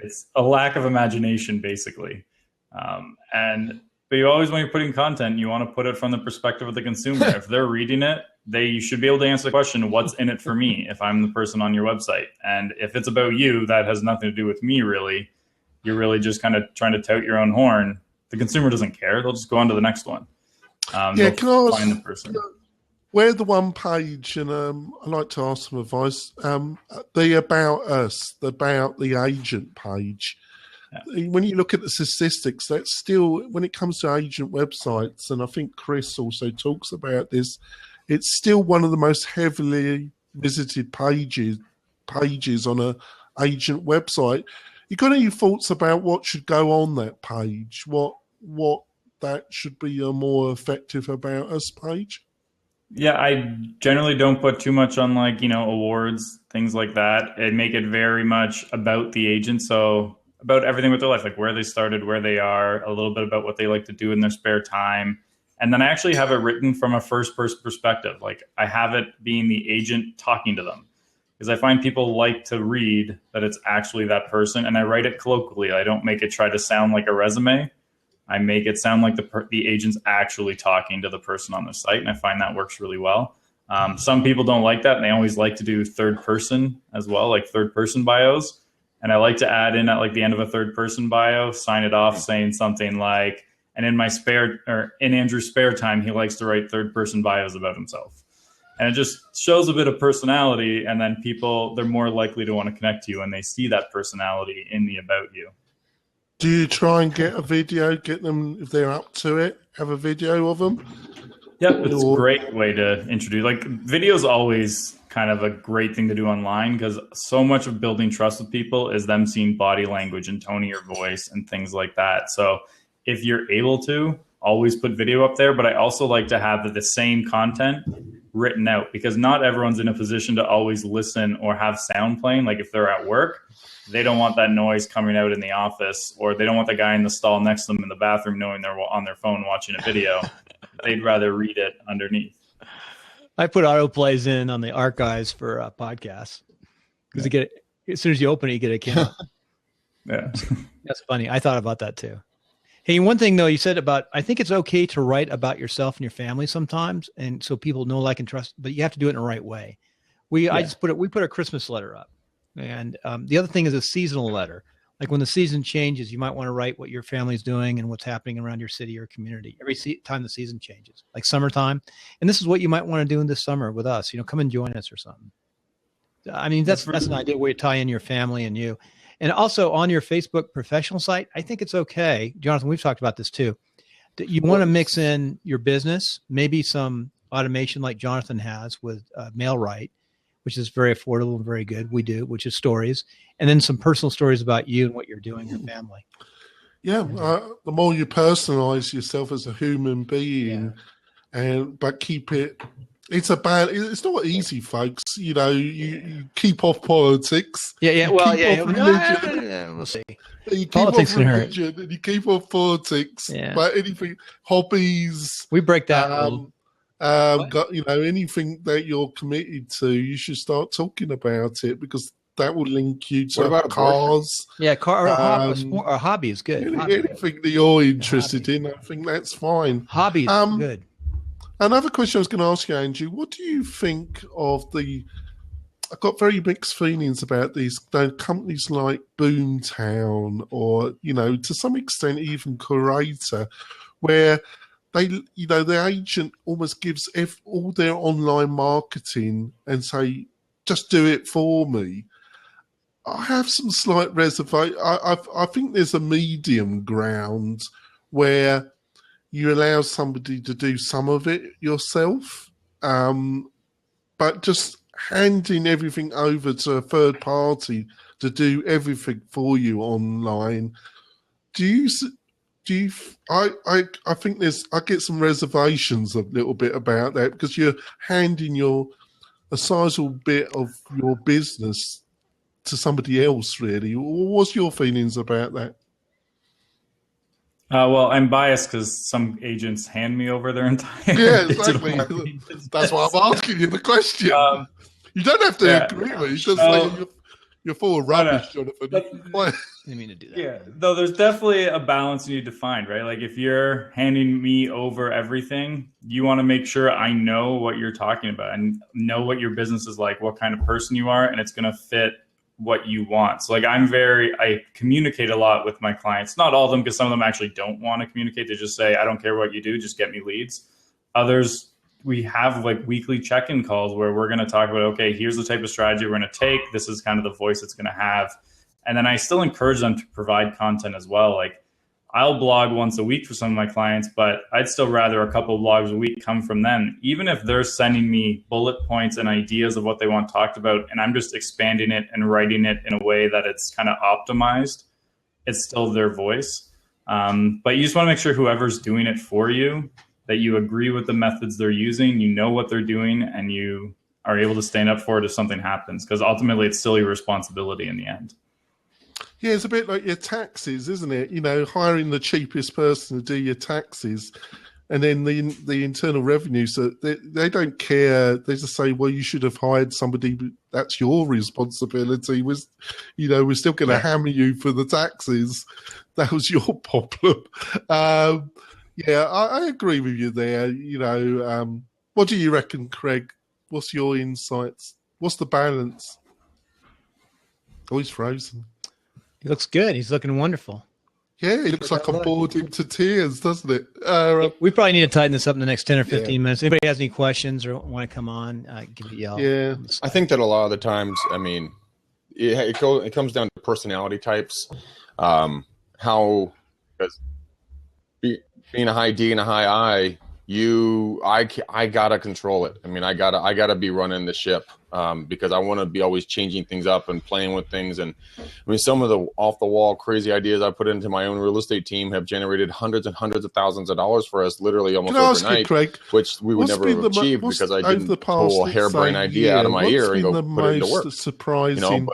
It's a lack of imagination, basically. But you always, when you're putting content, you want to put it from the perspective of the consumer. If they're reading it, you should be able to answer the question, what's in it for me if I'm the person on your website? And if it's about you, that has nothing to do with me, really. You're really just kind of trying to tout your own horn. The consumer doesn't care. They'll just go on to the next one. Find the person. Where the one page, and I'd like to ask some advice, the About Us, about the agent page. Yeah. When you look at the statistics, that's still, when it comes to agent websites, and I think Chris also talks about this, it's still one of the most heavily visited pages on an agent website. You got any thoughts about what should go on that page? What that should be a more effective About Us page? Yeah, I generally don't put too much on like, you know, awards, things like that. And make it very much about the agent. So about everything with their life, like where they started, where they are, a little bit about what they like to do in their spare time. And then I actually have it written from a first person perspective. Like I have it being the agent talking to them, because I find people like to read that it's actually that person. And I write it colloquially. I don't make it try to sound like a resume. I make it sound like the agent's actually talking to the person on the site. And I find that works really well. Some people don't like that, and they always like to do third person as well, like third person bios. And I like to add in at like the end of a third person bio, sign it off saying something like, and in Andrew's spare time, he likes to write third person bios about himself. And it just shows a bit of personality. And then people, they're more likely to want to connect to you when they see that personality in the about you. Do you try and get a video, get them, if they're up to it, have a video of them? Yeah, it's a great way to introduce. Like, video is always kind of a great thing to do online, because so much of building trust with people is them seeing body language and tone of your voice and things like that. So if you're able to, always put video up there. But I also like to have the same content written out, because not everyone's in a position to always listen or have sound playing. Like if they're at work, they don't want that noise coming out in the office, or they don't want the guy in the stall next to them in the bathroom knowing they're on their phone watching a video. They'd rather read it underneath. I put autoplays in on the archives for podcasts, because you get, as soon as you open it, you get a count. Yeah, that's funny. I thought about that too. Hey, one thing though, you said about, I think it's okay to write about yourself and your family sometimes, and so people know, like, and trust, but you have to do it in the right way. We put a Christmas letter up, and the other thing is a seasonal letter. Like when the season changes, you might want to write what your family's doing and what's happening around your city or community every time the season changes, like summertime. And this is what you might want to do in this summer with us. You know, come and join us or something. I mean, that's an idea where you tie in your family and you. And also on your Facebook professional site, I think it's okay. Jonathan, we've talked about this too, that you want to mix in your business, maybe some automation like Jonathan has with MailRite, which is very affordable and very good. We do, which is stories, and then some personal stories about you and what you're doing, your family. Yeah, the more you personalize yourself as a human being, but keep it. It's it's not easy, folks. You keep off politics. Yeah. You Well, keep yeah. off religion. We'll see. You keep Politics off can hurt. religion and you keep off politics. Yeah. But anything, hobbies. We break that rule. Anything that you're committed to, you should start talking about it, because that will link you to cars. Yeah, car or hobby is good. Anything that you're interested in, I think that's fine. Hobby is good. Another question I was going to ask you, Andrew, what do you think of I've got very mixed feelings about these companies like Boomtown, or, to some extent even Curator, where the agent almost gives all their online marketing and say, just do it for me. I have some slight reservation. I think there's a medium ground where you allow somebody to do some of it yourself, but just handing everything over to a third party to do everything for you online. I think I get some reservations a little bit about that, because you're handing a sizable bit of your business to somebody else, really. What's your feelings about that? Well, I'm biased because some agents hand me over their entire exactly. That's why I'm asking you the question. You don't have to agree with it. It's just like you're full of rubbish, Jonathan. I didn't mean to do that. Yeah, though there's definitely a balance you need to find, right? Like, if you're handing me over everything, you want to make sure I know what you're talking about and know what your business is like, what kind of person you are, and it's going to fit what you want. So, like, I communicate a lot with my clients. Not all of them, because some of them actually don't want to communicate. They just say, I don't care what you do, just get me leads. Others, we have like weekly check-in calls where we're going to talk about, okay, here's the type of strategy we're going to take. This is kind of the voice it's going to have. And then I still encourage them to provide content as well. Like, I'll blog once a week for some of my clients, but I'd still rather a couple of blogs a week come from them, even if they're sending me bullet points and ideas of what they want talked about, and I'm just expanding it and writing it in a way that it's kind of optimized. It's still their voice. But you just want to make sure whoever's doing it for you, that you agree with the methods they're using, you know what they're doing, and you are able to stand up for it if something happens, because ultimately it's still your responsibility in the end. Yeah, it's a bit like your taxes, isn't it? Hiring the cheapest person to do your taxes, and then the internal revenue, so they don't care. They just say, well, you should have hired somebody. That's your responsibility. We're still going to hammer you for the taxes. That was your problem. Yeah, I agree with you there. What do you reckon, Craig? What's your insights? What's the balance? Oh, he's frozen. He looks good. He's looking wonderful. Yeah, he looks like I bored him to tears, doesn't it? We probably need to tighten this up in the next 10 or 15 minutes. Anybody has any questions or want to come on, give me a yell. Yeah. I think that a lot of the times, I mean, it comes down to personality types. Because being a high D and a high I, I gotta control it. I mean, I gotta be running the ship, because I want to be always changing things up and playing with things. And I mean, some of the off the wall crazy ideas I put into my own real estate team have generated hundreds and hundreds of thousands of dollars for us, literally almost overnight, Craig, which we would never have achieved because I didn't pull a harebrained idea out of my ear and go put it into work. What's the surprising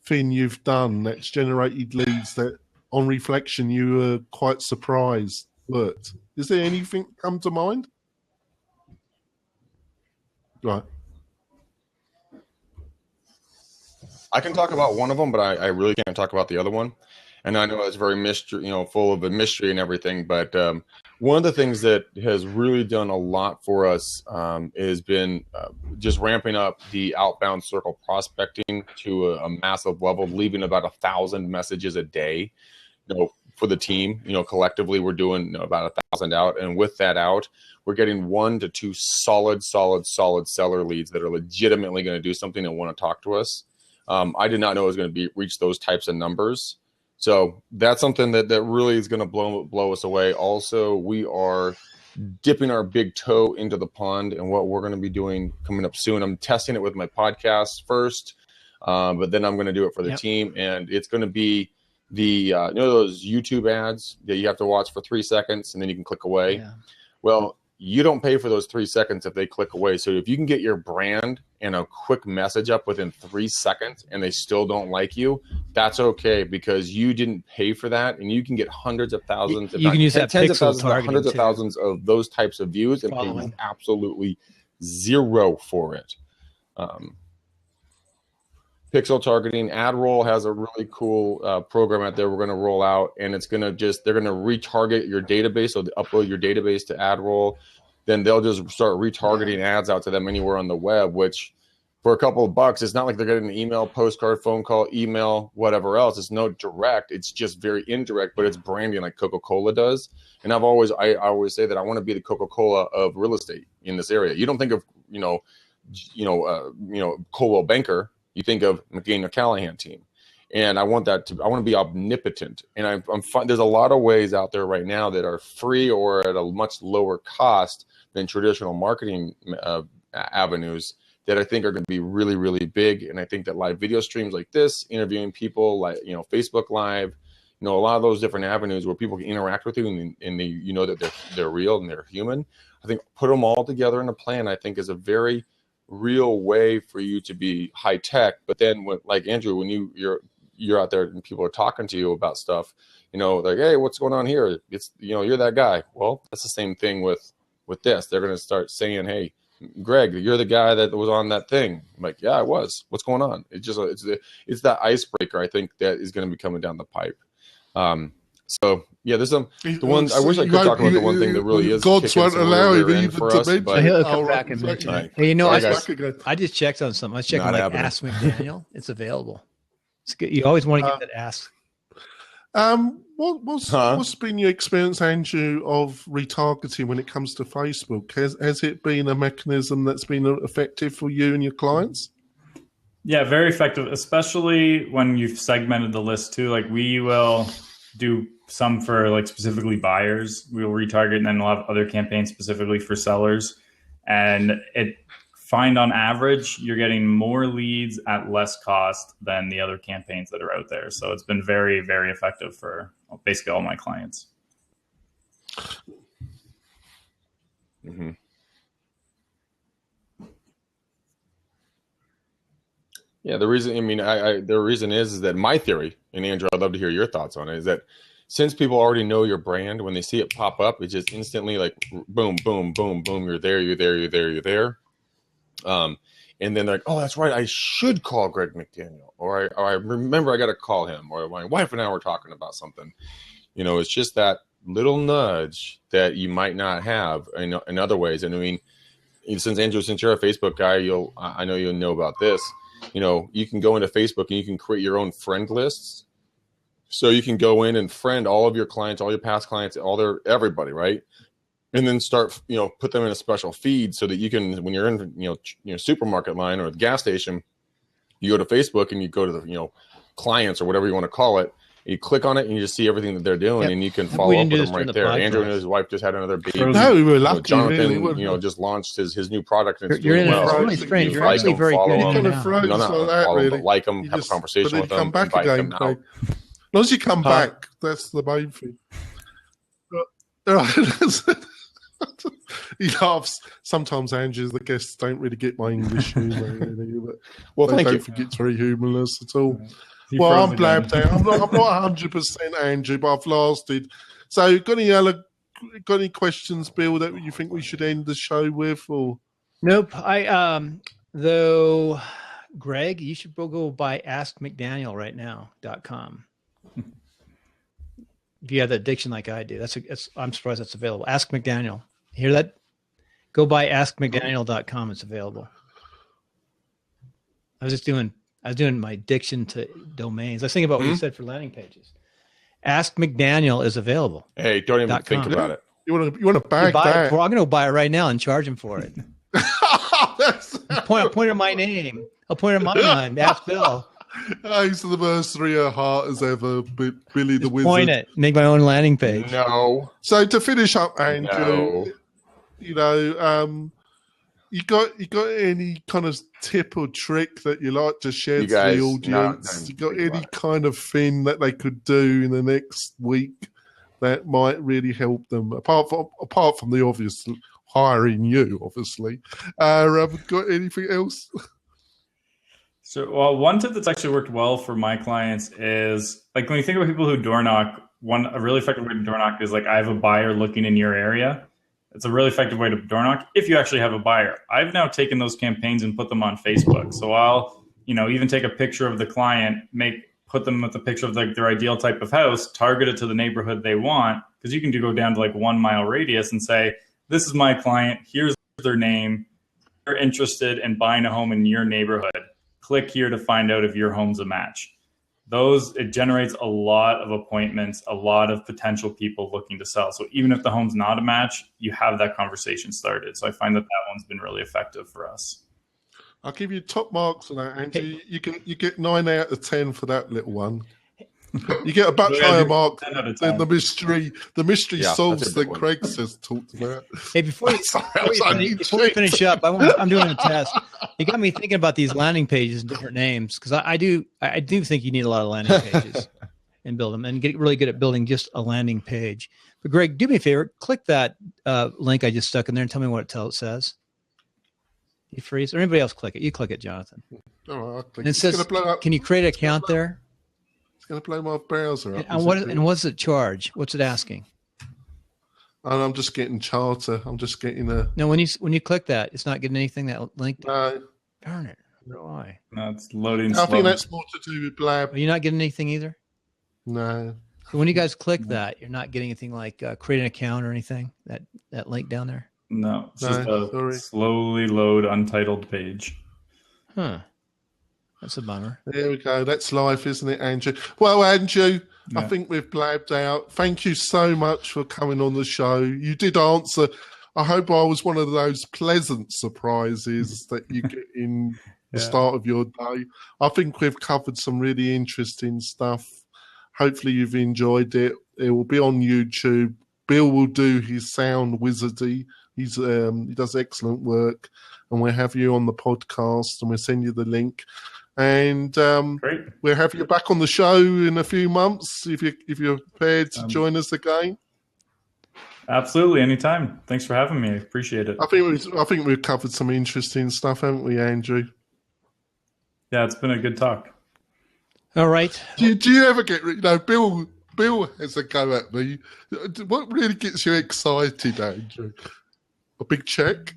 thing you've done that's generated leads that, on reflection, you were quite surprised worked? Is there anything come to mind? Right. I can talk about one of them, but I really can't talk about the other one. And I know it's very mystery, full of a mystery and everything. But one of the things that has really done a lot for us has been just ramping up the outbound circle prospecting to a massive level, leaving about 1,000 messages a day, for the team. Collectively we're doing about 1,000 out, and with that out, we're getting 1 to 2 solid seller leads that are legitimately going to do something and want to talk to us. I did not know it was going to reach those types of numbers. So that's something that really is going to blow us away. Also, we are dipping our big toe into the pond, and what we're going to be doing coming up soon. I'm testing it with my podcast first, but then I'm going to do it for the team, and it's going to be you know those YouTube ads that you have to watch for 3 seconds and then you can click away. Yeah. Well, you don't pay for those 3 seconds if they click away. So if you can get your brand and a quick message up within 3 seconds and they still don't like you, that's okay, because you didn't pay for that, and you can get hundreds of thousands. You can use that tens of pixel thousands, targeting hundreds of too. thousands of those types of views and pay absolutely zero for it. Pixel targeting. AdRoll has a really cool program out there we're going to roll out, and it's going to they're going to retarget your database. So they upload your database to AdRoll, then they'll just start retargeting ads out to them anywhere on the web, which for a couple of bucks, it's not like they're getting an email, postcard, phone call, email, whatever else. It's no direct. It's just very indirect, but it's branding like Coca-Cola does. And I always say that I want to be the Coca-Cola of real estate in this area. You don't think of, Coldwell Banker. You think of McGain Callahan team. And I want to be omnipotent. And there's a lot of ways out there right now that are free or at a much lower cost than traditional marketing avenues that I think are going to be really, really big. And I think that live video streams like this, interviewing people like, Facebook Live, a lot of those different avenues where people can interact with you and they, that they're real and they're human. I think put them all together in a plan, I think, is a very real way for you to be high tech. But then like Andrew, when you're out there and people are talking to you about stuff, like, hey, what's going on here? It's, you're that guy. Well, that's the same thing with this. They're going to start saying, hey, Greg, you're the guy that was on that thing. I'm like, yeah, I was. What's going on? It's that icebreaker, I think, that is going to be coming down the pipe. So yeah, there's the one. I wish I could talk about the one thing that really is. God won't allow him even to mention. But he'll come back and mention it. Hey, I just checked on something. I was checking Ask McDaniel. It's available. It's good. You always want to get that Ask. What's been your experience, Andrew, of retargeting when it comes to Facebook? Has it been a mechanism that's been effective for you and your clients? Yeah, very effective, especially when you've segmented the list too. Like we will do some for like specifically buyers. We will retarget, and then we'll have other campaigns specifically for sellers. And find on average, you're getting more leads at less cost than the other campaigns that are out there. So it's been very, very effective for basically all my clients. Mm-hmm. Yeah, the reason is that my theory, and Andrew, I'd love to hear your thoughts on it, is that since people already know your brand, when they see it pop up, it's just instantly like boom, boom, boom, boom, you're there. And then they're like, oh, that's right, I should call Greg McDaniel, or I remember I got to call him, or my wife and I were talking about something. It's just that little nudge that you might not have in other ways. And I mean, since you're a Facebook guy, I know you'll know about this. You can go into Facebook and you can create your own friend lists. So you can go in and friend all of your clients, all your past clients, everybody, right? And then start, put them in a special feed so that you can, when you're in, your supermarket line or the gas station, you go to Facebook and you go to the, clients or whatever you want to call it. You click on it and you just see everything that they're doing, and you can follow up with them right there. Andrew and his wife just had another baby. No, we were lucky. Jonathan, really, just launched his new product. And you're in well. Really strange. You're actually very good. Like them, have a conversation with them, come back again. As long as you come back, that's the main thing. He laughs. Sometimes, Andrew, the guests don't really get my English humour. Well, thank you. Don't think it's very humorless at all. Well, I'm blabbed out. I'm not 100% Andrew, but I've lasted. So, got any questions, Bill, that you think we should end the show with? Or nope. Though, Greg, you should go by askmcdaniel.com. If you have that diction like I do, I'm surprised that's available. Ask McDaniel. Hear that? Go by askmcdaniel.com. It's available. I was doing my diction to domains. I was thinking about what you said for landing pages. Ask McDaniel is available. Hey, don't even think about it. You want to bag that? I'm going to buy it right now and charge him for it. Point to my name. I'll point to mine. Ask Bill. He's the mercenary at heart as ever, Billy the Wizard. Point it. Make my own landing page. No. So to finish up, Andrew, You got any kind of tip or trick that you like to share to guys, the audience? You got any kind of thing that they could do in the next week that might really help them, apart from the obvious hiring you, obviously? Got anything else? So, well, one tip that's actually worked well for my clients is, like, when you think about people who door knock, a really effective way to door knock is like, I have a buyer looking in your area. It's a really effective way to door knock if you actually have a buyer. I've now taken those campaigns and put them on Facebook. So I'll, even take a picture of the client, put them with a picture of like their ideal type of house, target it to the neighborhood they want, because you can go down to like 1 mile radius and say, this is my client, here's their name, they're interested in buying a home in your neighborhood. Click here to find out if your home's a match. It generates a lot of appointments, a lot of potential people looking to sell. So even if the home's not a match, you have that conversation started. So I find that one's been really effective for us. I'll give you top marks on that, Andrew. You get 9 out of 10 for that little one. You get a much higher mark than the mystery. The mystery solves that Craig says talked about. Hey, before we finish up, I'm doing a test. You got me thinking about these landing pages and different names, because I do think you need a lot of landing pages and build them, and get really good at building just a landing page. But Greg, do me a favor, click that link I just stuck in there and tell me what it says. You freeze, or anybody else click it? You click it, Jonathan. All right, I'll click and it says, can you create an account there? It's going to blow my browser up. And what's it charge? What's it asking? And I'm just getting charter. I'm just getting a. No, when you click that, it's not getting anything that link. No. Darn it! Why? No, it's loading. I think that's more to do with Blab. Are you not getting anything either? No. So when you guys click that, you're not getting anything like create an account or anything. That link down there. No, it's just a slowly load untitled page. Huh. That's a bummer. There we go. That's life, isn't it, Andrew? Well, Andrew, I think we've blabbed out. Thank you so much for coming on the show. You did answer. I hope I was one of those pleasant surprises that you get in the start of your day. I think we've covered some really interesting stuff. Hopefully you've enjoyed it. It will be on YouTube. Bill will do his sound wizardy. He does excellent work, and we'll have you on the podcast, and we'll send you the link. And we'll have you back on the show in a few months if you're prepared to join us again. Absolutely, anytime. Thanks for having me. I appreciate it. I think we've covered some interesting stuff, haven't we, Andrew? Yeah, it's been a good talk. All right. Do you ever get Bill has a go at me? What really gets you excited, Andrew? A big check?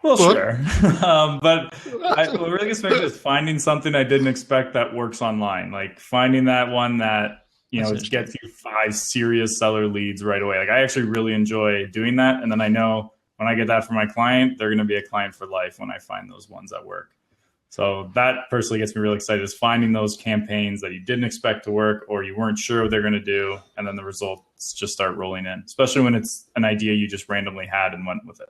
Well, sure. But what really gets me is finding something I didn't expect that works online. Like finding that one that, gets you 5 serious seller leads right away. Like I actually really enjoy doing that. And then I know when I get that from my client, they're going to be a client for life when I find those ones that work. So that personally gets me really excited, is finding those campaigns that you didn't expect to work or you weren't sure what they're going to do. And then the results just start rolling in, especially when it's an idea you just randomly had and went with it.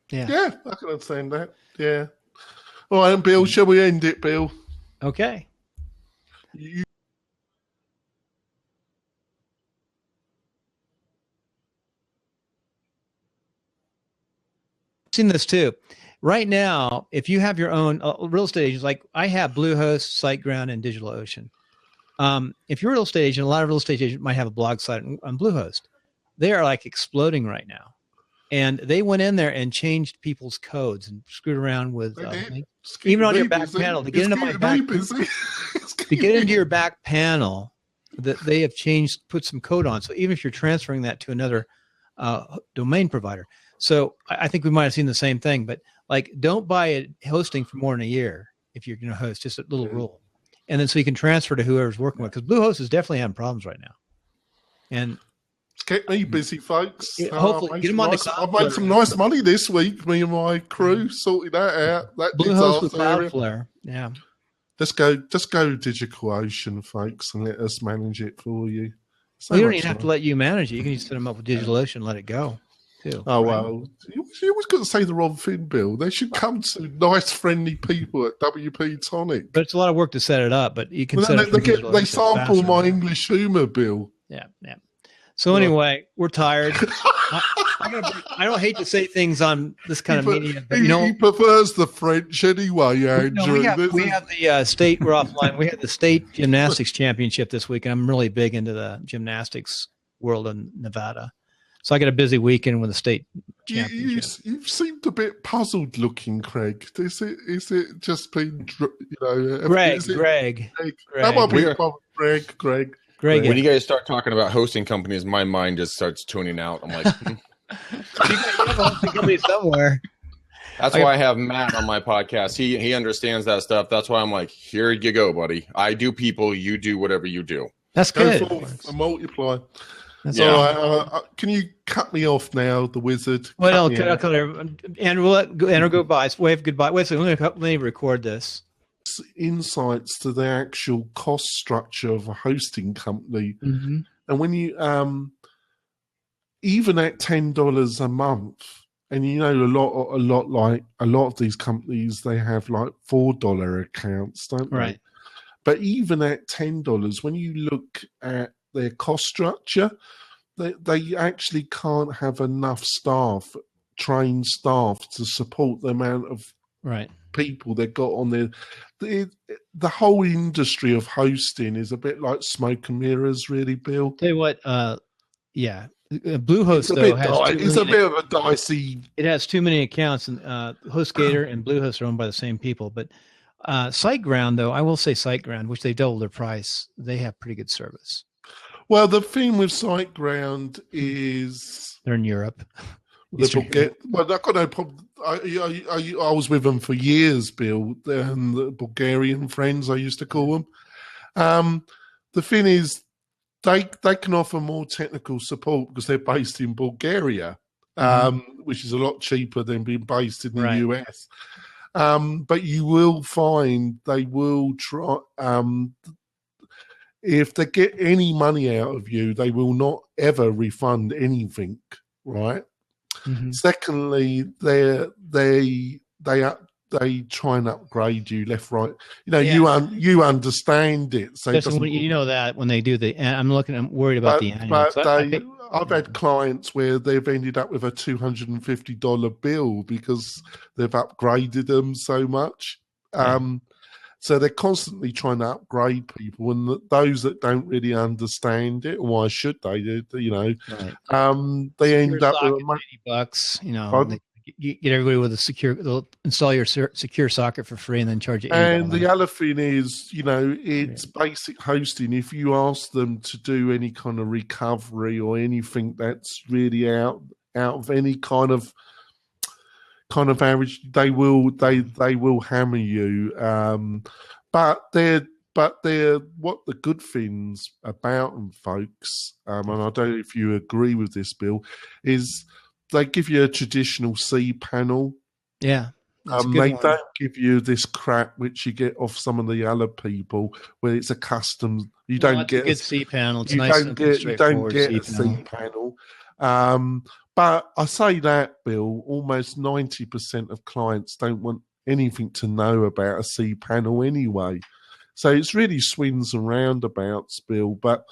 Yeah, I can understand that. Yeah. All right, Bill, shall we end it, Bill? Okay. I've seen this too. Right now, if you have your own real estate agents, like I have Bluehost, SiteGround, and DigitalOcean. If you're a real estate agent, a lot of real estate agents might have a blog site on Bluehost. They are like exploding right now. And they went in there and changed people's codes and screwed around with even on your back panel to get into my back to get into your back panel. That they have changed, put some code on. So even if you're transferring that to another domain provider, so I think we might have seen the same thing. But like, don't buy hosting for more than a year if you're going to host. Just a little rule, and then so you can transfer to whoever's working with. Because Bluehost is definitely having problems right now, and. Get me busy, folks. Hopefully, get them on the cloud. I've made some nice money this week. Me and my crew sorted that out. That Bluehost with Cloudflare. Yeah. Just go DigitalOcean, folks, and let us manage it for you. So you don't even have to let you manage it. You can just set them up with DigitalOcean and let it go, too. Oh, well. You always got to say the wrong thing, Bill. They should come to nice, friendly people at WP Tonic. But it's a lot of work to set it up, but you can set it up. They sample my English humour, Bill. Yeah. So anyway, we're tired. I don't hate to say things on this kind of media, but he prefers the French anyway, Andrew. We have the state. We're offline. We had the state gymnastics championship this week, and I'm really big into the gymnastics world in Nevada. So I got a busy weekend with the state championship. You seemed a bit puzzled looking, Craig. Is it just been, Greg. That might be Greg. When you guys start talking about hosting companies, my mind just starts tuning out. I'm like, you have a hosting company somewhere. That's why I have Matt on my podcast. He understands that stuff. That's why I'm like, here you go, buddy. I do people. You do whatever you do. That's good. Go for a multiply. That's all right. Can you cut me off now, the wizard? Well, I'll cut Andrew, we'll let Andrew go by. Wave goodbye. Wait a second. Let me record this. Insights to the actual cost structure of a hosting company. Mm-hmm. And when you, even at $10 a month, and a lot of these companies, they have like $4 accounts, don't they? Right. But even at $10, when you look at their cost structure, they actually can't have enough trained staff to support the amount of people they've got on there. The whole industry of hosting is a bit like smoke and mirrors, really, Bill. Tell you what, Bluehost it's a bit of a dicey. It has too many accounts, and HostGator and Bluehost are owned by the same people. But SiteGround, though, I will say SiteGround, which they doubled their price, they have pretty good service. Well, the thing with SiteGround is they're in Europe. Well, I've got no problem. I was with them for years, Bill, and the Bulgarian friends, I used to call them. The thing is, they can offer more technical support because they're based in Bulgaria, which is a lot cheaper than being based in the US. But you will find they will try. If they get any money out of you, they will not ever refund anything, right? Mm-hmm. Secondly, they try and upgrade you left, right. You understand it. So you know that when they do I'm worried about the annual. But I've had clients where they've ended up with a $250 bill because they've upgraded them so much. So they're constantly trying to upgrade people, and those that don't really understand it, why should they? They end up with $80. You get everybody with they'll install your secure socket for free and then charge you $80. And the other thing is, it's basic hosting. If you ask them to do any kind of recovery or anything that's really out of any kind of average, they will hammer you. But they're what the good things about them, folks, and I don't know if you agree with this, Bill, is they give you a traditional C panel. Yeah. They don't give you this crap which you get off some of the other people where it's a custom. You don't get a good C panel. It's you nice don't get a C panel. But I say that, Bill, almost 90% of clients don't want anything to know about a C panel anyway. So it's really swings and roundabouts, Bill. But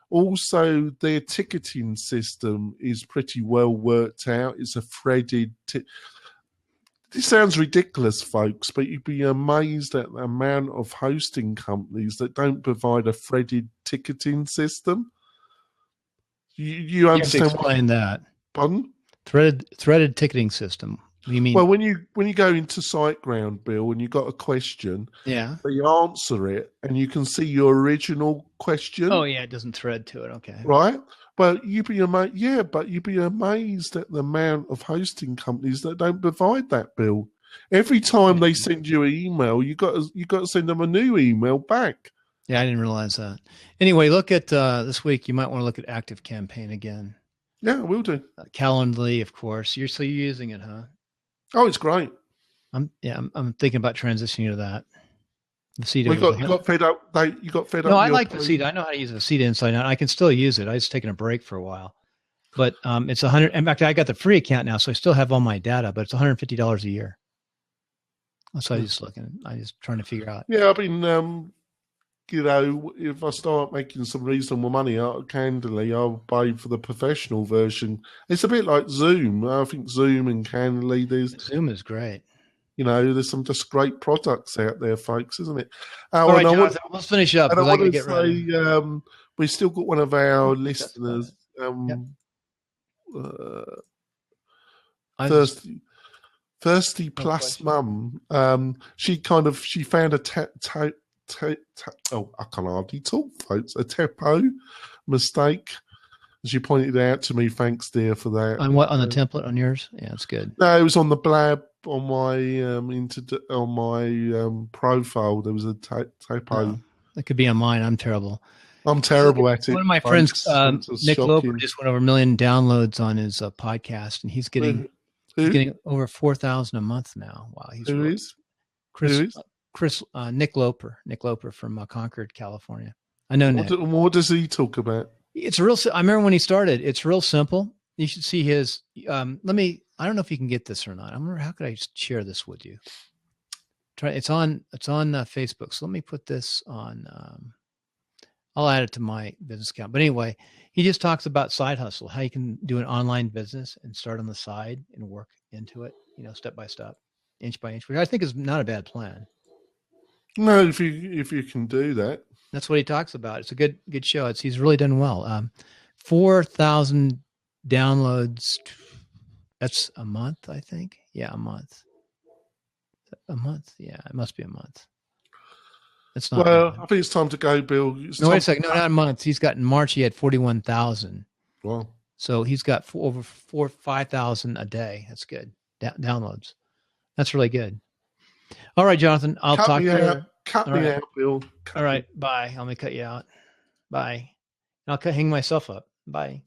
also their ticketing system is pretty well worked out. It's a threaded... This sounds ridiculous, folks, but you'd be amazed at the amount of hosting companies that don't provide a threaded ticketing system. You understand? You have to explain that. Pardon? Threaded ticketing system. What do you mean? Well, when you go into SiteGround, Bill, and you've got a question, they answer it, and you can see your original question. Oh yeah, it doesn't thread to it. Okay, right. Well, you'd be amazed. Yeah, but you'd be amazed at the amount of hosting companies that don't provide that, Bill. Every time they send you an email, you got to send them a new email back. Yeah, I didn't realize that. Anyway, look at this week. You might want to look at ActiveCampaign again. Yeah, I will do. Calendly, of course. You're still using it, huh? Oh, it's great. I'm thinking about transitioning to that. The you got fed up. You got fed up. No, I like the Seed. I know how to use the Seed inside out. I can still use it. I was taking a break for a while, but it's $100. In fact, I got the free account now, so I still have all my data, but it's $150 a year. That's what I was just looking. I was trying to figure out. Yeah, I've been if I start making some reasonable money, candidly, I'll buy for the professional version. It's a bit like Zoom. I think Zoom and Candidly, Zoom is great. There's some just great products out there, folks, isn't it? All right, Jonathan, let's finish up. And I want to get ready. We still got one of our listeners, Thirsty Plus Mum. She found a I can hardly talk, folks. A typo mistake. She pointed it out to me. Thanks, dear, for that. On what? On the template on yours? Yeah, it's good. No, it was on the blab on my profile. There was a typo. Oh, that could be on mine. I'm terrible. I'm terrible at it. One of my friends, Nick Loper, just went over 1 million downloads on his podcast, and he's getting over 4,000 a month now. Wow, Who is? Nick Loper from Concord, California. I know Nick. What does he talk about? It's real. I remember when he started. It's real simple. You should see his. I don't know if you can get this or not. I wonder how could I share this with you. It's on Facebook. So let me put this on. I'll add it to my business account. But anyway, he just talks about side hustle, how you can do an online business and start on the side and work into it, step by step, inch by inch, which I think is not a bad plan. No, if you can do that. That's what he talks about. It's a good show. He's really done well. 4,000 downloads. That's a month, I think. Yeah, a month. A month. Yeah, it must be a month. It's not. Well, I think it's time to go, Bill. Wait a second. No, not a month. He's got in March. He had 41,000. Wow. So he's got over 5,000 a day. That's good. Downloads. That's really good. All right, Jonathan. I'll talk to you. Cut me out, Bill. All right. Bye. I'm going to cut you out. Bye. I'll hang myself up. Bye.